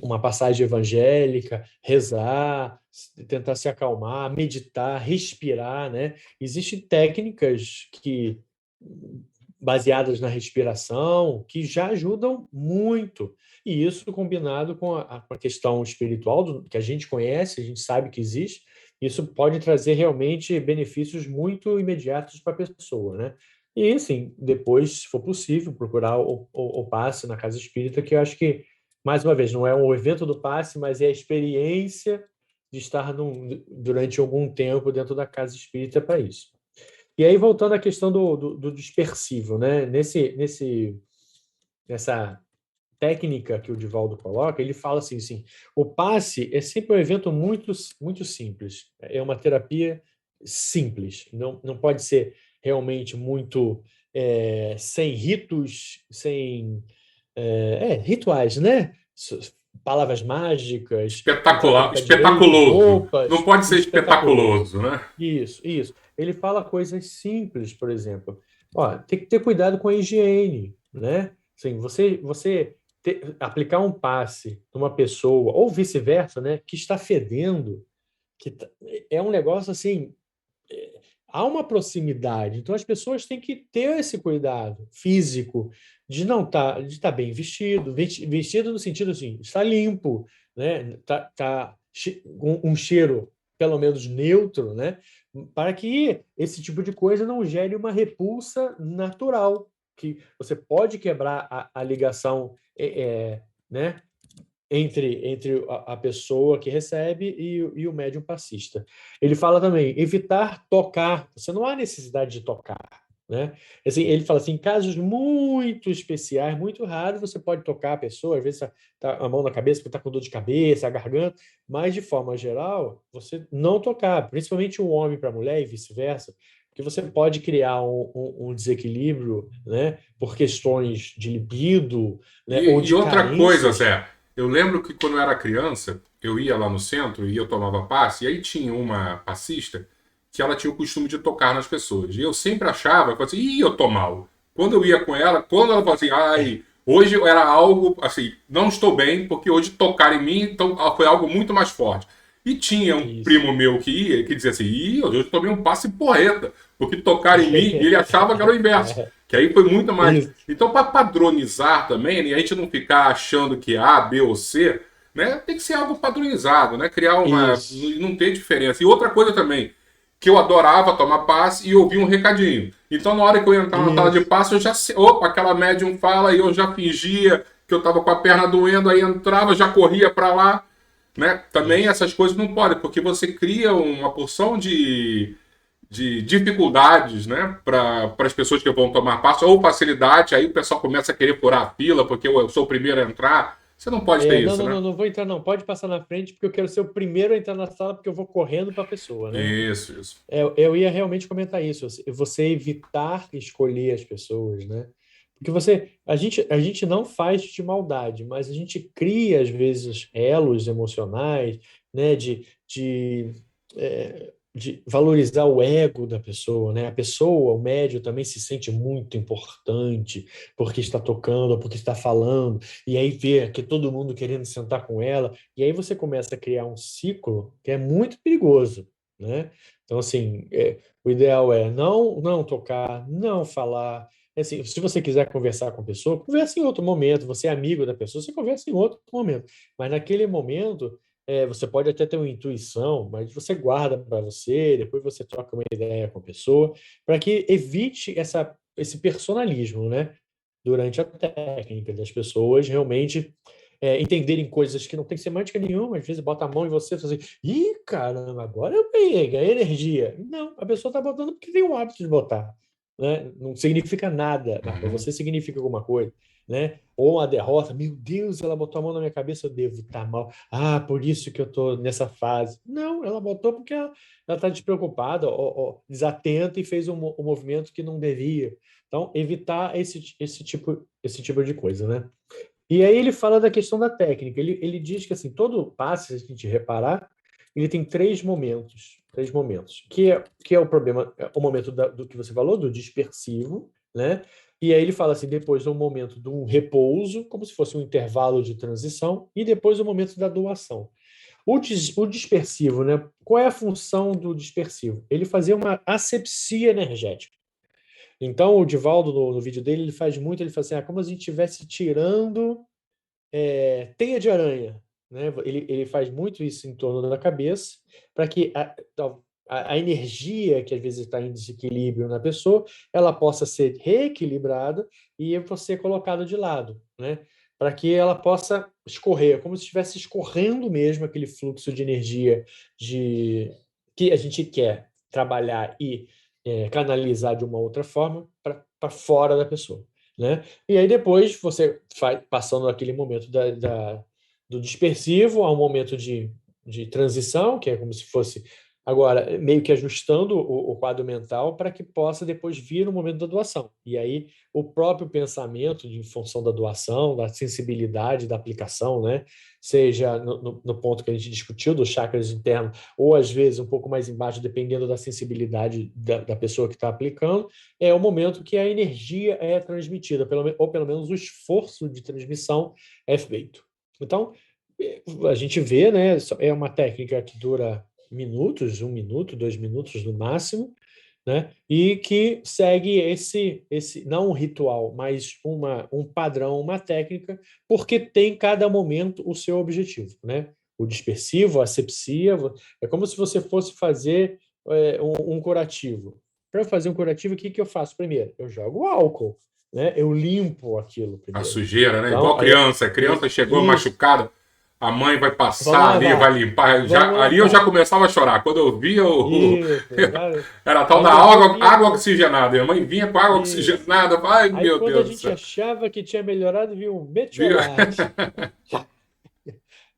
B: uma passagem evangélica, rezar, tentar se acalmar, meditar, respirar, né? Existem técnicas baseadas na respiração que já ajudam muito. E isso combinado com a questão espiritual que a gente conhece, a gente sabe que existe, isso pode trazer realmente benefícios muito imediatos para a pessoa, né? E, assim, depois, se for possível, procurar o passe na casa espírita, que eu acho que, mais uma vez, não é um evento do passe, mas é a experiência de estar durante algum tempo dentro da casa espírita para isso. E aí, voltando à questão do dispersivo, né? Nessa técnica que o Divaldo coloca, ele fala assim, o passe é sempre um evento muito, muito simples. É uma terapia simples. Não pode ser realmente muito sem ritos, sem rituais, né? Palavras mágicas, entrar pelo
A: Espetacular,
B: pé direito,
A: espetaculoso. Não
B: roupas,
A: pode ser
B: espetaculoso.
A: espetaculoso, né?
B: Isso. Ele fala coisas simples, por exemplo. Ó, tem que ter cuidado com a higiene, né? Assim, você aplicar um passe numa pessoa, ou vice-versa, né, que está fedendo, é um negócio assim, há uma proximidade. Então as pessoas têm que ter esse cuidado físico de estar bem vestido, vestido no sentido assim, está limpo, né? Com um cheiro pelo menos neutro, né? Para que esse tipo de coisa não gere uma repulsa natural. que você pode quebrar a ligação, né, entre a pessoa que recebe e o médium passista. Ele fala também, evitar tocar, você não há necessidade de tocar, né? Assim, ele fala assim, em casos muito especiais, muito raros, você pode tocar a pessoa, às vezes tá a mão na cabeça porque está com dor de cabeça, a garganta, mas de forma geral, você não tocar, principalmente um homem para a mulher e vice-versa, porque você pode criar um desequilíbrio, né, por questões de libido, né, ou
A: E
B: de
A: outra coisa,
B: carências.
A: Zé, eu lembro que quando eu era criança, eu ia lá no centro e eu tomava passe, e aí tinha uma passista que ela tinha o costume de tocar nas pessoas. E eu sempre achava, eu falava assim, ih, eu tô mal. Quando eu ia com ela, quando ela falava assim, ai, hoje era algo assim, não estou bem, porque hoje tocaram em mim, então foi algo muito mais forte. E tinha um
B: Isso.
A: primo meu que ia, que dizia assim, ih, hoje eu tomei um passe porreta, porque tocaram em mim, e ele achava que era o inverso. Que aí foi muito mais.
B: Isso.
A: Então, para padronizar também, né, a gente não ficar achando que A, B ou C, né, tem que ser algo padronizado, né? Criar uma.
B: Isso.
A: Não ter diferença. E outra coisa também, que eu adorava tomar passe e ouvir um recadinho. Então, na hora que eu entrava na sala de
B: Isso.
A: passe, eu já sei. Opa, aquela médium fala e eu já fingia que eu estava com a perna doendo, aí entrava, já corria para lá. Né? Também
B: Isso.
A: essas coisas não podem, porque você cria uma porção de dificuldades, né, para as pessoas que vão tomar passo, ou facilidade, aí o pessoal começa a querer furar a fila porque eu sou o primeiro a entrar. Você não pode ter
B: Não,
A: isso,
B: não,
A: né?
B: não, não vou entrar, não. Pode passar na frente, porque eu quero ser o primeiro a entrar na sala, porque eu vou correndo para a pessoa, né?
A: Isso, isso.
B: Eu ia realmente comentar isso. Você evitar escolher as pessoas, né? Porque a gente não faz de maldade, mas a gente cria, às vezes, elos emocionais, né? De valorizar o ego da pessoa, né? A pessoa, o médium, também se sente muito importante porque está tocando, porque está falando, e aí vê que todo mundo querendo sentar com ela, e aí você começa a criar um ciclo que é muito perigoso, né? Então, assim, o ideal é não tocar, não falar. Assim, se você quiser conversar com a pessoa, converse em outro momento. Você é amigo da pessoa, você conversa em outro momento. Mas naquele momento, você pode até ter uma intuição, mas você guarda para você, depois você troca uma ideia com a pessoa, para que evite esse personalismo, né? Durante a técnica das pessoas realmente entenderem coisas que não tem semântica nenhuma, às vezes bota a mão em você e fala assim, ih, caramba, agora eu ganhei energia. Não, a pessoa está botando porque tem o hábito de botar, né? Não significa nada, mas para
A: Uhum.
B: você significa alguma coisa, né? Ou uma derrota, meu Deus, ela botou a mão na minha cabeça, eu devo estar mal. Ah, por isso que eu estou nessa fase. Não, ela botou porque ela está despreocupada, ou desatenta e fez um movimento que não devia. Então, evitar esse tipo de coisa, né? E aí ele fala da questão da técnica. Ele diz que assim, todo passe, se a gente reparar, ele tem três momentos, que é o problema, o momento do que você falou, do dispersivo, né? E aí ele fala assim, depois o momento do repouso, como se fosse um intervalo de transição, e depois o momento da doação. O dispersivo, né? Qual é a função do dispersivo? Ele fazia uma asepsia energética. Então, o Divaldo, no vídeo dele, ele faz muito, ele fala assim, como se a gente estivesse tirando teia de aranha, né? Ele faz muito isso em torno da cabeça, para que a energia que às vezes está em desequilíbrio na pessoa, ela possa ser reequilibrada e você colocado de lado, né? Para que ela possa escorrer, como se estivesse escorrendo mesmo aquele fluxo de energia que a gente quer trabalhar e canalizar de uma outra forma para fora da pessoa, né? E aí depois você vai passando aquele momento do dispersivo a um momento de transição, que é como se fosse agora meio que ajustando o quadro mental para que possa depois vir o momento da doação. E aí o próprio pensamento em função da doação, da sensibilidade da aplicação, né? Seja no ponto que a gente discutiu, dos chakras internos, ou às vezes um pouco mais embaixo, dependendo da sensibilidade da pessoa que está aplicando, é o momento que a energia é transmitida, ou pelo menos o esforço de transmissão é feito. Então, a gente vê, né? É uma técnica que dura minutos, 1 minuto, 2 minutos no máximo, né? E que segue não um ritual, mas um padrão, uma técnica, porque tem cada momento o seu objetivo, né? O dispersivo, a asepsia, é como se você fosse fazer um curativo. Para fazer um curativo, o que eu faço primeiro? Eu jogo álcool. né? Eu limpo aquilo
A: A
B: primeiro.
A: sujeira, né?
B: Então,
A: Igual criança. A criança chegou
B: isso,
A: machucada, a mãe vai
B: vamos
A: passar ali, vai
B: lavar,
A: limpar. Já,
B: vamos
A: ali eu já
B: lavar.
A: começava a chorar. Quando eu via
B: Isso,
A: era a tal
B: aí
A: da
B: depois
A: água
B: limpo,
A: oxigenada. E a mãe vinha com água
B: isso.
A: oxigenada. Ai,
B: Aí
A: meu
B: quando a
A: Deus do
B: gente
A: céu.
B: achava que tinha melhorado, vinha um
A: Viu?
B: metiolate.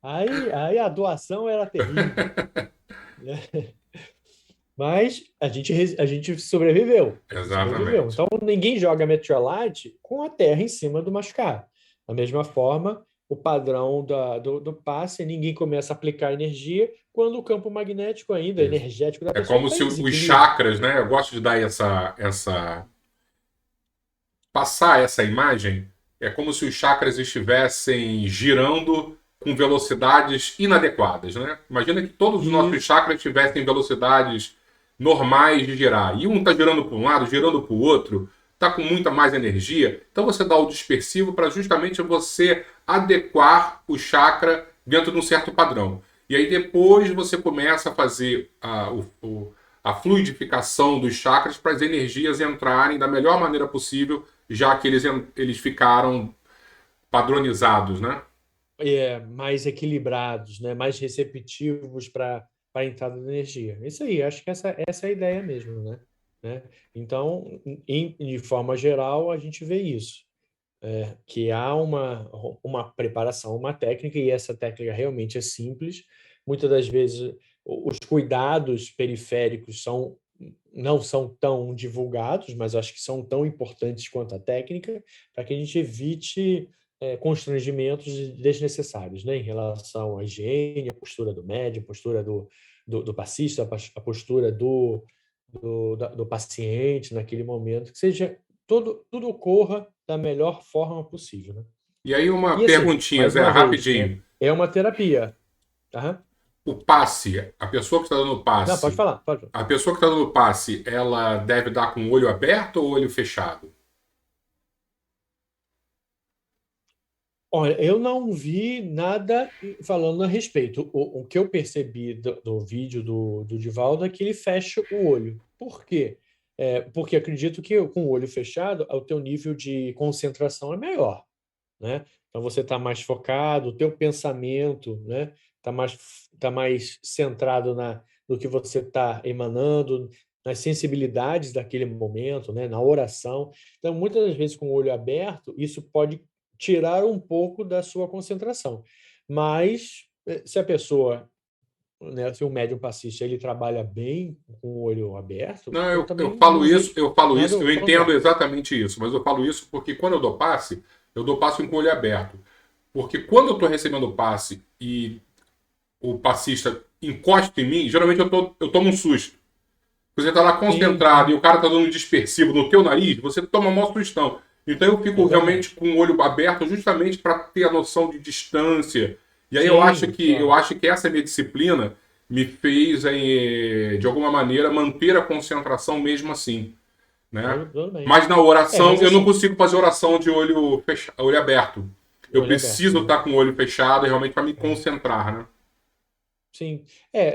B: Aí a doação era terrível, né? Mas a gente sobreviveu. A gente sobreviveu.
A: Exatamente.
B: Então ninguém joga metiolate com a terra em cima do machucado. Da mesma forma, o padrão do passe, ninguém começa a aplicar energia quando o campo magnético ainda,
A: Isso.
B: energético da
A: É
B: pessoa
A: como
B: está
A: se
B: em
A: os
B: desequilíbrio.
A: chakras, né? Eu gosto de dar passar essa imagem. É como se os chakras estivessem girando com velocidades inadequadas, né? Imagina que todos os nossos
B: Isso.
A: chakras tivessem velocidades normais de girar. E um está girando para um lado, girando para o outro, está com muita mais energia. Então você dá o dispersivo para justamente você adequar o chakra dentro de um certo padrão. E aí depois você começa a fazer a fluidificação dos chakras para as energias entrarem da melhor maneira possível, já que eles ficaram padronizados, né?
B: Mais equilibrados, né? Mais receptivos para a entrada de energia. Isso aí, acho que essa é a ideia mesmo, né? Então, de forma geral, a gente vê isso, que há uma preparação, uma técnica, e essa técnica realmente é simples. Muitas das vezes, os cuidados periféricos não são tão divulgados, mas acho que são tão importantes quanto a técnica, para que a gente evite constrangimentos desnecessários, né, em relação à higiene, a postura do médico, a postura do passista, a postura do paciente naquele momento, que seja tudo ocorra da melhor forma possível, né?
A: E aí uma
B: E assim,
A: perguntinha,
B: mais
A: Zé,
B: uma vez, né?
A: rapidinho.
B: É uma terapia. Tá?
A: O passe, a pessoa que está dando
B: Não, pode
A: passe,
B: falar, pode falar.
A: a pessoa que está dando passe, ela deve dar com o olho aberto ou olho fechado?
B: Olha, eu não vi nada falando a respeito. O que eu percebi do vídeo do Divaldo é que ele fecha o olho. Por quê? Porque acredito que com o olho fechado, o teu nível de concentração é maior, né? Então você está mais focado, o teu pensamento, né? Tá mais centrado no que você está emanando, nas sensibilidades daquele momento, né? Na oração. Então, muitas das vezes com o olho aberto, isso pode tirar um pouco da sua concentração. Mas se a pessoa, né, se o médium passista ele trabalha bem com o olho aberto,
A: Não,
B: eu
A: eu
B: também
A: falo
B: não
A: isso,
B: vejo
A: eu falo isso,
B: nada
A: eu entendo
B: contrário.
A: exatamente isso, mas eu falo isso porque quando eu dou passe com o olho aberto. Porque quando eu estou recebendo o passe e o passista encosta em mim, geralmente eu tomo um susto. Você está lá
B: Sim,
A: concentrado e
B: sim,
A: o cara está dando um dispersivo no teu nariz, você toma um sustão. Então eu fico
B: é
A: realmente
B: verdade.
A: com o olho aberto justamente para ter a noção de distância. E aí
B: Sim,
A: eu
B: claro.
A: acho que essa minha disciplina me fez, de alguma maneira, manter a concentração mesmo assim, né?
B: Tudo bem.
A: Mas na oração
B: Mas
A: eu não
B: assim,
A: consigo fazer oração de olho aberto. Eu
B: olho aberto,
A: preciso
B: né?
A: estar com o olho fechado realmente para me
B: É.
A: concentrar, né?
B: Sim,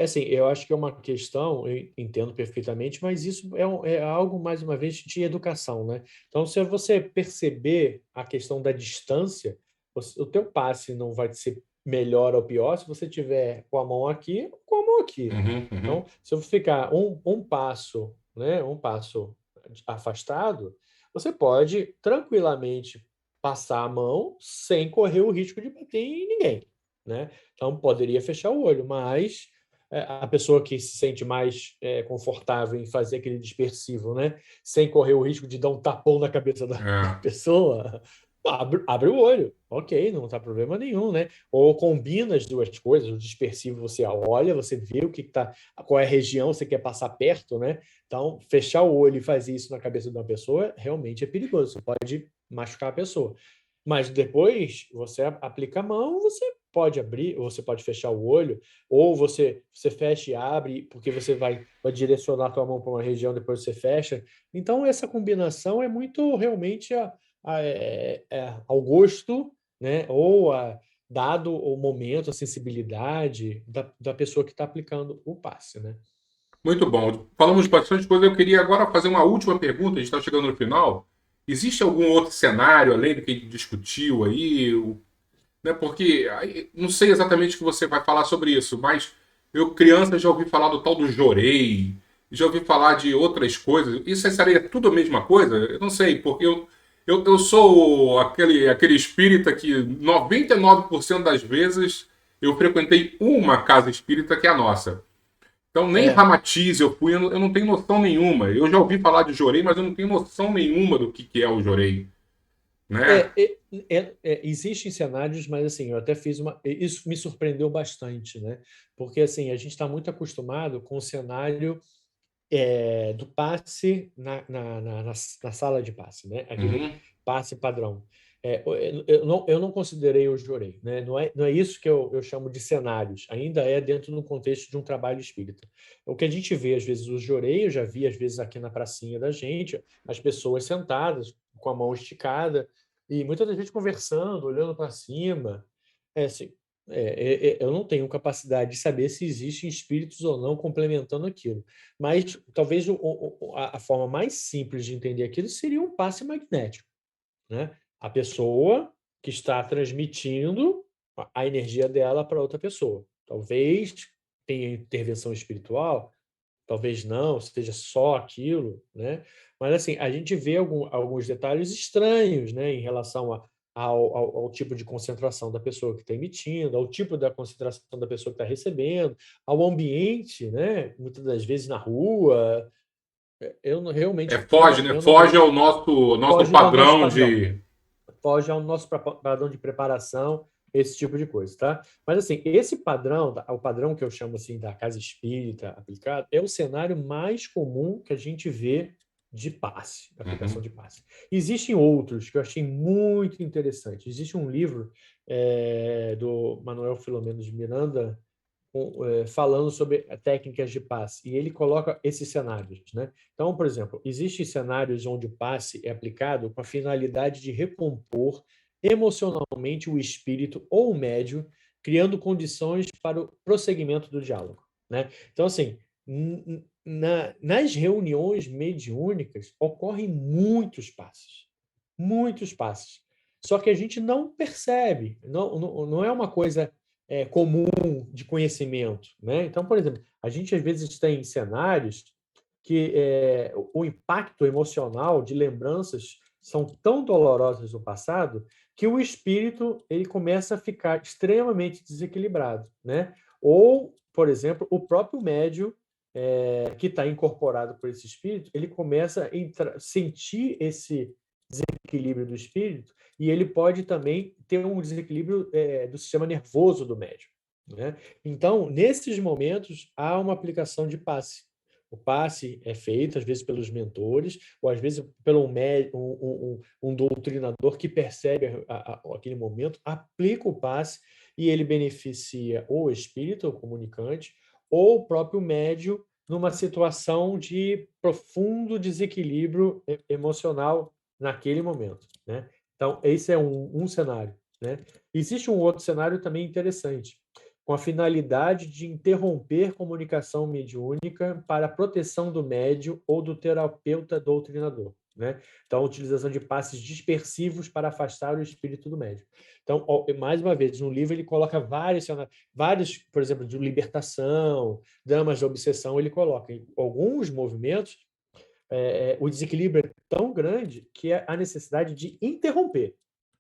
B: assim, eu acho que é uma questão, eu entendo perfeitamente, mas isso é algo, mais uma vez, de educação, né? Então, se você perceber a questão da distância, o teu passe não vai ser melhor ou pior se você tiver com a mão aqui ou com a mão aqui.
A: Uhum, uhum.
B: Então, se eu ficar um passo, né, um passo afastado, você pode tranquilamente passar a mão sem correr o risco de bater em ninguém, né? Então, poderia fechar o olho, mas a pessoa que se sente mais confortável em fazer aquele dispersivo, né, sem correr o risco de dar um tapão na cabeça da
A: É.
B: pessoa, abre o olho. Ok, não está problema nenhum, né? Ou combina as duas coisas, o dispersivo você olha, você vê o que está, qual é a região você quer passar perto, né? Então, fechar o olho e fazer isso na cabeça de uma pessoa realmente é perigoso, você pode machucar a pessoa. Mas depois você aplica a mão, você pode abrir, ou você pode fechar o olho, ou você fecha e abre, porque você vai direcionar a tua mão para uma região, depois você fecha. Então, essa combinação é muito realmente ao gosto, né? Dado o momento, a sensibilidade da pessoa que está aplicando o passe, né?
A: Muito bom. Falamos bastante coisa. Eu queria agora fazer uma última pergunta. A gente está chegando no final. existe algum outro cenário, além do que a gente discutiu aí? Né? Porque não sei exatamente o que você vai falar sobre isso, mas eu, criança, já ouvi falar do tal do Jorei, já ouvi falar de outras coisas. Isso seria tudo a mesma coisa? Eu não sei, porque eu sou aquele espírita que 99% das vezes eu frequentei uma casa espírita que é a nossa. Então, nem
B: É,
A: Ramatiz eu fui, eu não tenho noção nenhuma. Eu já ouvi falar de Jorei, mas eu não tenho noção nenhuma do que é o Jorei, né?
B: É, existem cenários, mas assim, eu até fiz uma. Isso me surpreendeu bastante, né? Porque assim, a gente está muito acostumado com o cenário do passe na sala de passe, né? Aquele
A: Uhum.
B: passe padrão. Eu não considerei o Jorei, né? Não é isso que eu chamo de cenários, ainda é dentro do contexto de um trabalho espírita. O que a gente vê, às vezes, o Jorei, eu já vi, às vezes, aqui na pracinha da gente, as pessoas sentadas, com a mão esticada, e muitas das vezes conversando, olhando para cima. Assim, eu não tenho capacidade de saber se existem espíritos ou não complementando aquilo. Mas talvez a forma mais simples de entender aquilo seria um passe magnético, né? A pessoa que está transmitindo a energia dela para outra pessoa. Talvez tenha intervenção espiritual, talvez não, seja só aquilo, né? Mas assim, a gente vê alguns detalhes estranhos, né, em relação ao tipo de concentração da pessoa que está emitindo, ao tipo da concentração da pessoa que está recebendo, ao ambiente, né? Muitas das vezes na rua.
A: É,
B: Realmente
A: foge, né?
B: eu não
A: Foge
B: vejo.
A: ao nosso
B: Foge ao nosso
A: padrão
B: padrão,
A: de.
B: foge ao nosso padrão de preparação, esse tipo de coisa, tá? Mas assim, esse padrão, o padrão que eu chamo assim da casa espírita aplicado, é o cenário mais comum que a gente vê de passe, aplicação
A: Uhum.
B: de passe. Existem outros que eu achei muito interessante. Existe um livro do Manuel Filomeno de Miranda falando sobre técnicas de passe, e ele coloca esses cenários, né? Então, por exemplo, existem cenários onde o passe é aplicado com a finalidade de recompor emocionalmente o espírito ou o médium, criando condições para o prosseguimento do diálogo, né? Então, assim, nas reuniões mediúnicas ocorrem muitos passes. Só que a gente não percebe, não é uma coisa comum de conhecimento, né? Então, por exemplo, a gente às vezes tem cenários que o impacto emocional de lembranças são tão dolorosas do passado que o espírito ele começa a ficar extremamente desequilibrado, né? Ou, por exemplo, o próprio médium que está incorporado por esse espírito, ele começa a sentir esse desequilíbrio do espírito e ele pode também ter um desequilíbrio do sistema nervoso do médium, né? Então, nesses momentos, há uma aplicação de passe. O passe é feito, às vezes, pelos mentores, ou às vezes pelo um doutrinador que percebe aquele momento, aplica o passe e ele beneficia ou o espírito, o comunicante, ou o próprio médium numa situação de profundo desequilíbrio emocional naquele momento, né? Então, esse é um cenário, né? Existe um outro cenário também interessante, com a finalidade de interromper comunicação mediúnica para a proteção do médium ou do terapeuta doutrinador, né? Então, a utilização de passes dispersivos para afastar o espírito do médium. Então, mais uma vez, no livro ele coloca vários, por exemplo, de libertação, damas da obsessão, ele coloca em alguns movimentos o desequilíbrio é tão grande que é a necessidade de interromper,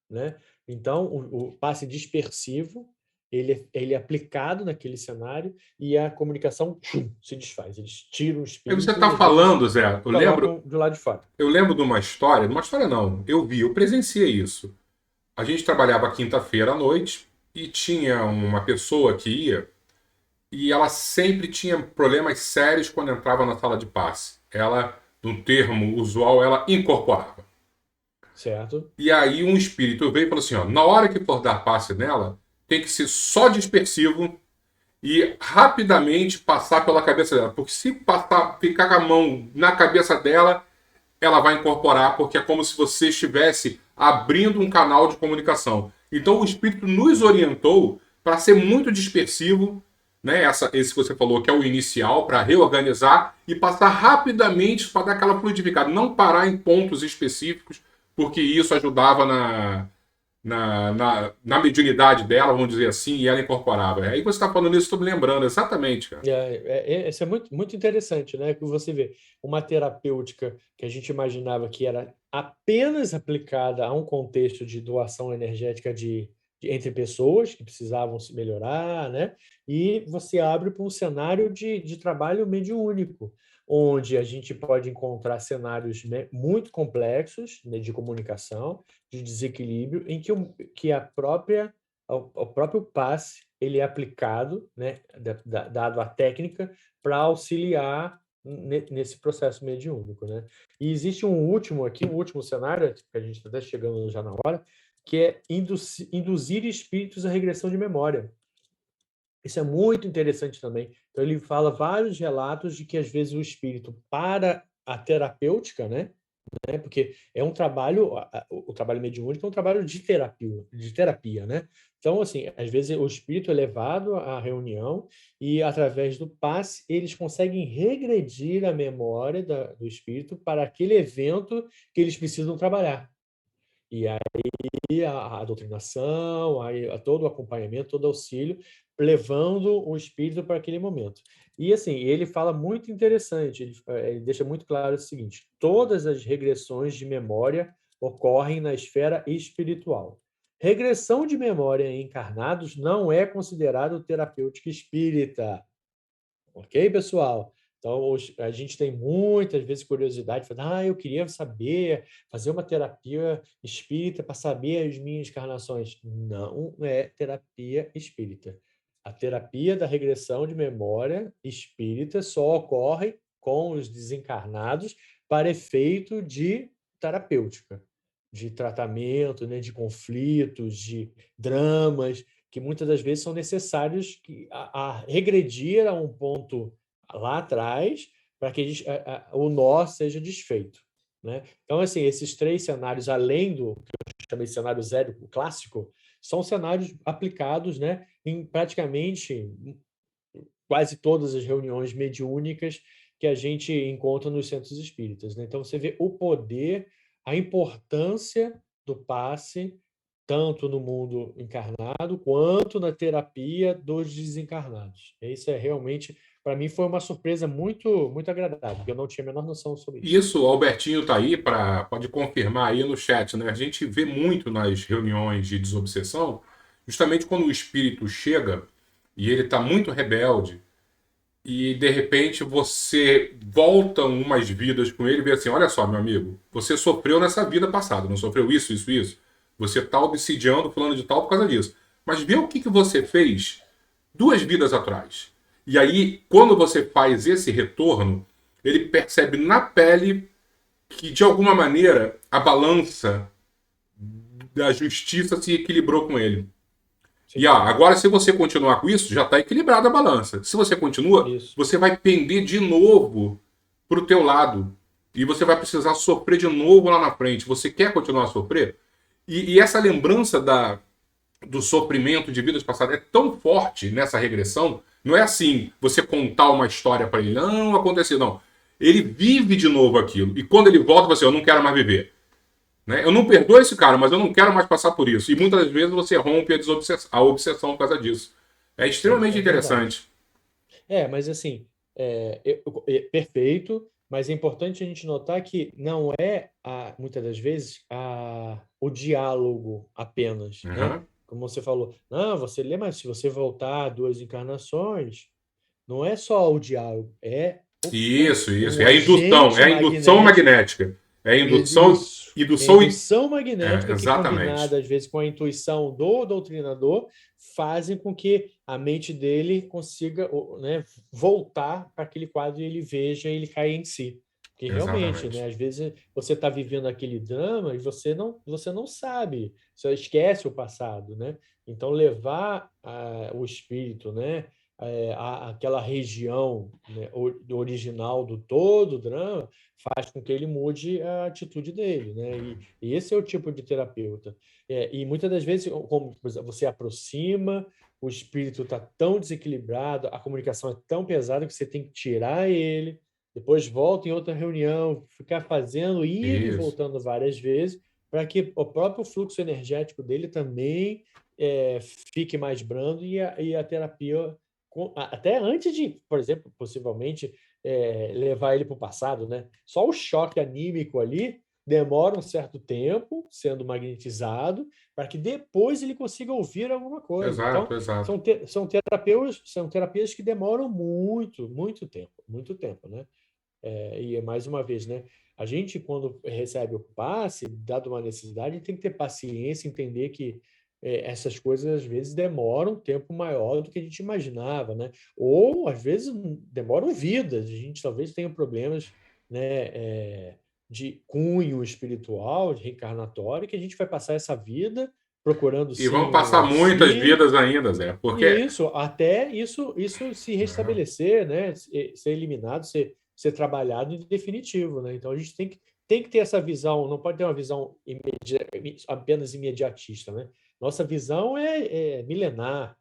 B: né? Então, o passe dispersivo ele é aplicado naquele cenário e a comunicação se desfaz. Eles tiram o
A: Aí você
B: espírito e
A: está
B: às vezes
A: falando, Zé,
B: colocam do lado de fora.
A: eu lembro de uma história não, eu vi, eu presenciei isso. A gente trabalhava quinta-feira à noite e tinha uma pessoa que ia e ela sempre tinha problemas sérios quando entrava na sala de passe. Ela, no termo usual, ela incorporava.
B: Certo?
A: E aí um espírito veio e falou assim, ó, na hora que for dar passe nela, tem que ser só dispersivo e rapidamente passar pela cabeça dela. Porque se passar, ficar com a mão na cabeça dela, ela vai incorporar, porque é como se você estivesse abrindo um canal de comunicação. Então o espírito nos orientou para ser muito dispersivo, né? Esse que você falou que é o inicial, para reorganizar e passar rapidamente para dar aquela fluidificada. Não parar em pontos específicos, porque isso ajudava na mediunidade dela, vamos dizer assim, e ela incorporava. Aí você está falando isso, estou me lembrando, exatamente, cara.
B: Isso é muito, muito interessante, né? Que você vê uma terapêutica que a gente imaginava que era apenas aplicada a um contexto de doação energética entre pessoas que precisavam se melhorar, né? E você abre para um cenário de trabalho mediúnico, onde a gente pode encontrar cenários, né, muito complexos, né, de comunicação, de desequilíbrio, em que o próprio passe ele é aplicado, né, dado a técnica, para auxiliar nesse processo mediúnico, né? E existe um último cenário, que a gente está até chegando já na hora, que é induzir espíritos à regressão de memória. Isso é muito interessante também. Então, ele fala vários relatos de que, às vezes, o espírito, para a terapêutica, né? Porque é um trabalho, o trabalho mediúnico é um trabalho de terapia, né? Então, assim, às vezes o espírito é levado à reunião e, através do passe, eles conseguem regredir a memória do espírito para aquele evento que eles precisam trabalhar. E a doutrinação, a todo o acompanhamento, todo o auxílio, levando o espírito para aquele momento. E assim, ele fala muito interessante, ele deixa muito claro o seguinte: todas as regressões de memória ocorrem na esfera espiritual. Regressão de memória em encarnados não é considerado terapêutica espírita. Ok, pessoal? Então, a gente tem muitas vezes curiosidade, fala, eu queria saber, fazer uma terapia espírita para saber as minhas encarnações. Não é terapia espírita. A terapia da regressão de memória espírita só ocorre com os desencarnados para efeito de terapêutica, de tratamento, né, de conflitos, de dramas que muitas das vezes são necessários a regredir a um ponto lá atrás para que o nó seja desfeito, né? Então, assim, esses três cenários, além do que eu chamei de cenário zero, o clássico, são cenários aplicados, né, em praticamente quase todas as reuniões mediúnicas que a gente encontra nos centros espíritas, né? Então, você vê o poder, a importância do passe, tanto no mundo encarnado quanto na terapia dos desencarnados. Isso é realmente, para mim, foi uma surpresa muito, muito agradável, porque eu não tinha a menor noção sobre isso.
A: Isso, o Albertinho tá aí pode confirmar aí no chat, né? A gente vê muito nas reuniões de desobsessão, justamente quando o espírito chega e ele tá muito rebelde e de repente você volta umas vidas com ele e vê assim, olha só, meu amigo, você sofreu nessa vida passada, não sofreu isso, isso, isso. Você tá obsidiando fulano de tal por causa disso. Mas vê o que você fez 2 vidas atrás. E aí, quando você faz esse retorno, ele percebe na pele que, de alguma maneira, a balança da justiça se equilibrou com ele. E
B: Sim,
A: agora, se você continuar com isso, já está equilibrada a balança. Se você continua,
B: isso.
A: você vai pender de novo para o teu lado. E você vai precisar sofrer de novo lá na frente. Você quer continuar a sofrer? E essa lembrança do sofrimento de vidas passadas é tão forte nessa regressão. Não é assim, você contar uma história para ele, não aconteceu, não. Ele vive de novo aquilo. E quando ele volta, você, eu não quero mais viver. Né? Eu não perdoo esse cara, mas eu não quero mais passar por isso. E muitas vezes você rompe a obsessão por causa disso. É extremamente
B: É verdade.
A: interessante.
B: Mas assim, perfeito, mas é importante a gente notar que não é, muitas das vezes, o diálogo apenas, né?
A: Uhum.
B: Como você falou, não, você lê, mas se você voltar 2 encarnações, não é só o diálogo, é
A: Isso.
B: um
A: É
B: agente
A: a indução
B: magnético.
A: magnética. É a indução,
B: Isso. É a
A: indução e.
B: indução magnética que,
A: Exatamente.
B: combinada às vezes com a intuição do doutrinador, fazem com que a mente dele consiga, né, voltar para aquele quadro e ele veja e ele caia em si. Porque realmente, né,
A: Exatamente.
B: às vezes você está vivendo aquele drama e você não sabe, você esquece o passado, né? Então levar o espírito, né, aquela região, né, original do todo drama faz com que ele mude a atitude dele, né? E esse é o tipo de terapeuta. E muitas das vezes, como você aproxima, o espírito está tão desequilibrado, a comunicação é tão pesada que você tem que tirar ele, depois volta em outra reunião, ficar fazendo, indo e
A: Isso.
B: voltando várias vezes, para que o próprio fluxo energético dele também fique mais brando e a terapia, até antes de, por exemplo, possivelmente levar ele para o passado, né? Só o choque anímico ali demora um certo tempo sendo magnetizado para que depois ele consiga ouvir alguma coisa.
A: Exato,
B: Então,
A: exato.
B: são terapias que demoram muito tempo, né? E mais uma vez, né? A gente, quando recebe o passe, dado uma necessidade, tem que ter paciência, entender que essas coisas às vezes demoram um tempo maior do que a gente imaginava, né? Ou às vezes demoram vidas. A gente talvez tenha problemas, né, de cunho espiritual, de reencarnatório, que a gente vai passar essa vida procurando
A: E
B: sim
A: vamos
B: um
A: passar muitas
B: auxílio.
A: vidas ainda, Zé, porque
B: Isso, até isso se restabelecer, né? Ser eliminado, ser trabalhado em definitivo, né? Então a gente tem que ter essa visão, não pode ter uma visão apenas imediatista, né? Nossa visão é milenar,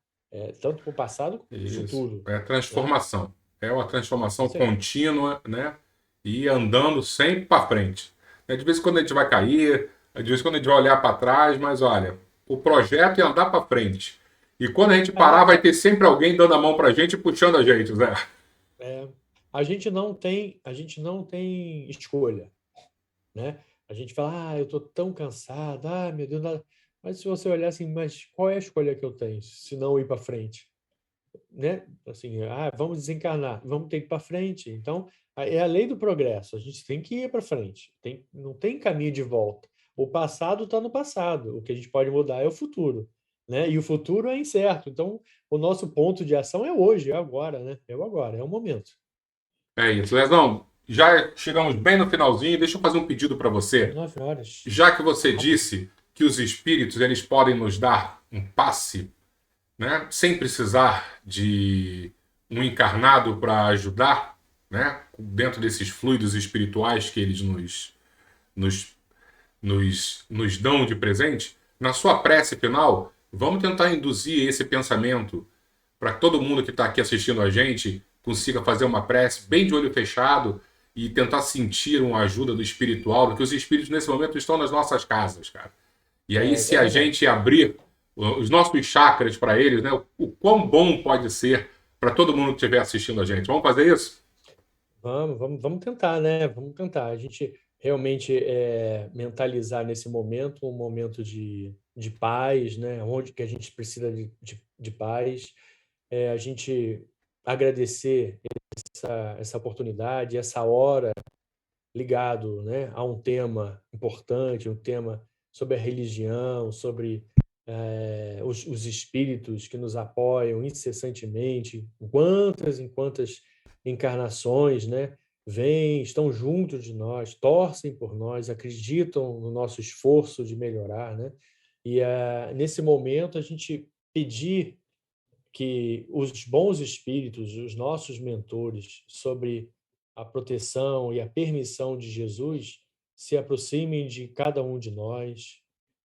B: tanto para o passado como para o
A: isso
B: futuro,
A: é
B: né?
A: transformação. É uma transformação
B: Isso aí.
A: contínua, né? E andando sempre para frente. De vez em quando a gente vai cair, de vez em quando a gente vai olhar para trás, mas olha, o projeto é andar para frente. E quando a gente parar,
B: É,
A: vai ter sempre alguém dando a mão para a gente e puxando a gente, Zé.
B: é, a gente não tem escolha, né? A gente fala, eu estou tão cansado, meu Deus, mas se você olhar assim, mas qual é a escolha que eu tenho se não ir para frente, né? Assim, vamos desencarnar, vamos ter que ir para frente. Então, é a lei do progresso. A gente tem que ir para frente. Não tem caminho de volta. O passado está no passado. O que a gente pode mudar é o futuro, né? E o futuro é incerto. Então, o nosso ponto de ação é hoje, é agora, né? É o agora, é o momento.
A: É isso, Lesão. Já chegamos bem no finalzinho. Deixa eu fazer um pedido para você.
B: 9 horas.
A: Já que você
B: Rápido.
A: disse que os espíritos eles podem nos dar um passe, né, sem precisar de um encarnado para ajudar, né, dentro desses fluidos espirituais que eles nos, nos dão de presente, na sua prece final, vamos tentar induzir esse pensamento para que todo mundo que está aqui assistindo a gente consiga fazer uma prece bem de olho fechado e tentar sentir uma ajuda do espiritual, porque os espíritos nesse momento estão nas nossas casas, cara. E aí, se
B: É
A: a
B: verdade.
A: gente abrir os nossos chakras para eles, né, o quão bom pode ser para todo mundo que estiver assistindo a gente. Vamos fazer isso?
B: Vamos tentar, né? Vamos tentar. A gente realmente mentalizar nesse momento um momento de paz, né? Onde que a gente precisa de paz. A gente agradecer essa oportunidade, essa hora ligado, né, a um tema importante, um tema sobre a religião, sobre os espíritos que nos apoiam incessantemente, em quantas encarnações, né, vêm, estão juntos de nós, torcem por nós, acreditam no nosso esforço de melhorar, né? E nesse momento a gente pedir que os bons espíritos, os nossos mentores, sobre a proteção e a permissão de Jesus, se aproximem de cada um de nós,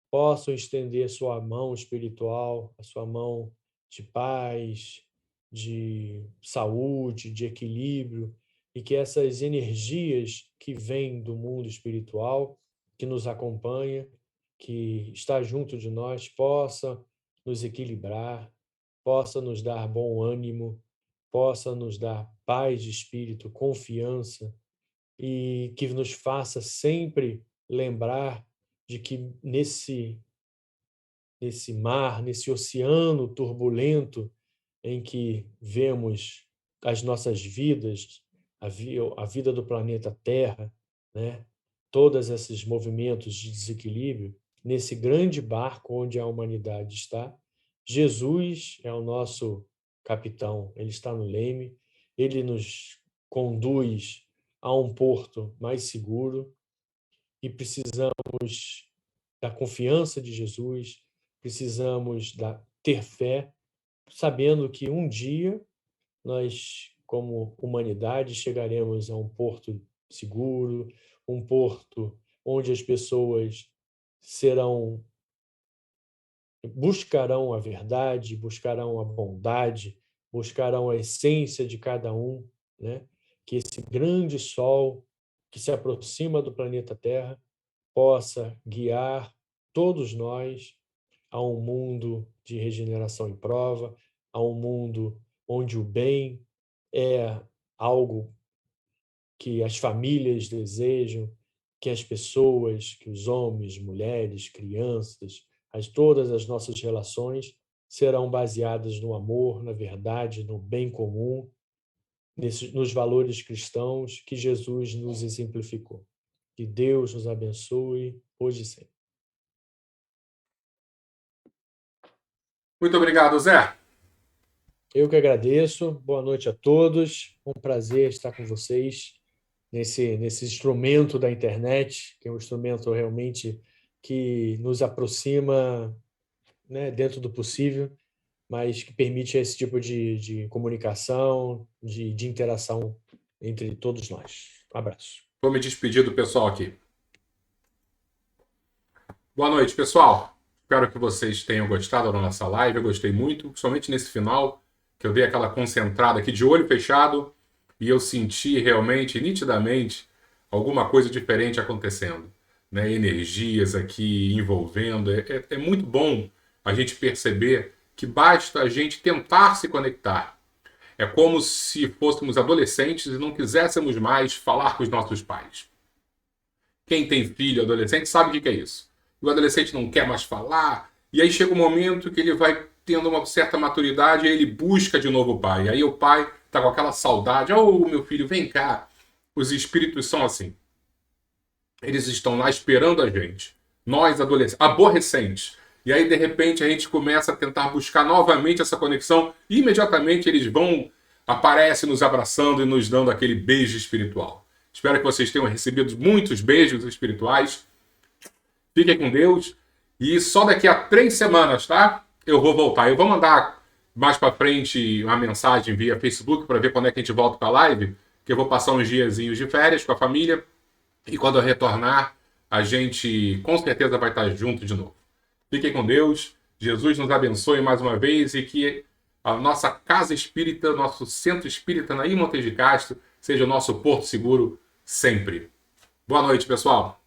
B: possam estender a sua mão espiritual, a sua mão de paz, de saúde, de equilíbrio, e que essas energias que vêm do mundo espiritual, que nos acompanha, que está junto de nós, possa nos equilibrar, possa nos dar bom ânimo, possa nos dar paz de espírito, confiança e que nos faça sempre lembrar de que nesse mar, nesse oceano turbulento em que vemos as nossas vidas, a vida do planeta Terra, né? Todos esses movimentos de desequilíbrio, nesse grande barco onde a humanidade está, Jesus é o nosso capitão, ele está no leme, ele nos conduz a um porto mais seguro e precisamos da confiança de Jesus, precisamos ter fé, sabendo que um dia nós, como humanidade, chegaremos a um porto seguro, um porto onde as pessoas serão buscarão a verdade, buscarão a bondade, buscarão a essência de cada um, né? Que esse grande sol que se aproxima do planeta Terra possa guiar todos nós a um mundo de regeneração e prova, a um mundo onde o bem é algo que as famílias desejam, que as pessoas, que os homens, mulheres, crianças, todas as nossas relações serão baseadas no amor, na verdade, no bem comum, nos valores cristãos que Jesus nos exemplificou. Que Deus nos abençoe hoje e sempre.
A: Muito obrigado, Zé.
B: Eu que agradeço. Boa noite a todos. Um prazer estar com vocês nesse instrumento da internet, que é um instrumento realmente que nos aproxima, né, dentro do possível, mas que permite esse tipo de comunicação, de interação entre todos nós. Um abraço.
A: Vou me despedir do pessoal aqui. Boa noite, pessoal. Espero que vocês tenham gostado da nossa live. Eu gostei muito, principalmente nesse final, que eu dei aquela concentrada aqui de olho fechado e eu senti realmente, nitidamente, alguma coisa diferente acontecendo. Né? Energias aqui envolvendo. É muito bom a gente perceber que basta a gente tentar se conectar. É como se fôssemos adolescentes e não quiséssemos mais falar com os nossos pais. Quem tem filho adolescente sabe o que é isso. O adolescente não quer mais falar, e aí chega um momento que ele vai tendo uma certa maturidade e ele busca de novo o pai. E aí o pai está com aquela saudade. Oh, meu filho, vem cá. Os espíritos são assim. Eles estão lá esperando a gente. Nós, adolescentes, aborrecentes. E aí, de repente, a gente começa a tentar buscar novamente essa conexão. E imediatamente eles aparecem nos abraçando e nos dando aquele beijo espiritual. Espero que vocês tenham recebido muitos beijos espirituais. Fiquem com Deus. E só daqui a 3 semanas, tá? Eu vou voltar. Eu vou mandar mais pra frente uma mensagem via Facebook para ver quando é que a gente volta com a live. Que eu vou passar uns diazinhos de férias com a família. E quando eu retornar, a gente com certeza vai estar junto de novo. Fiquem com Deus. Jesus nos abençoe mais uma vez e que a nossa casa espírita, nosso centro espírita na Montes de Castro, seja o nosso porto seguro sempre. Boa noite, pessoal.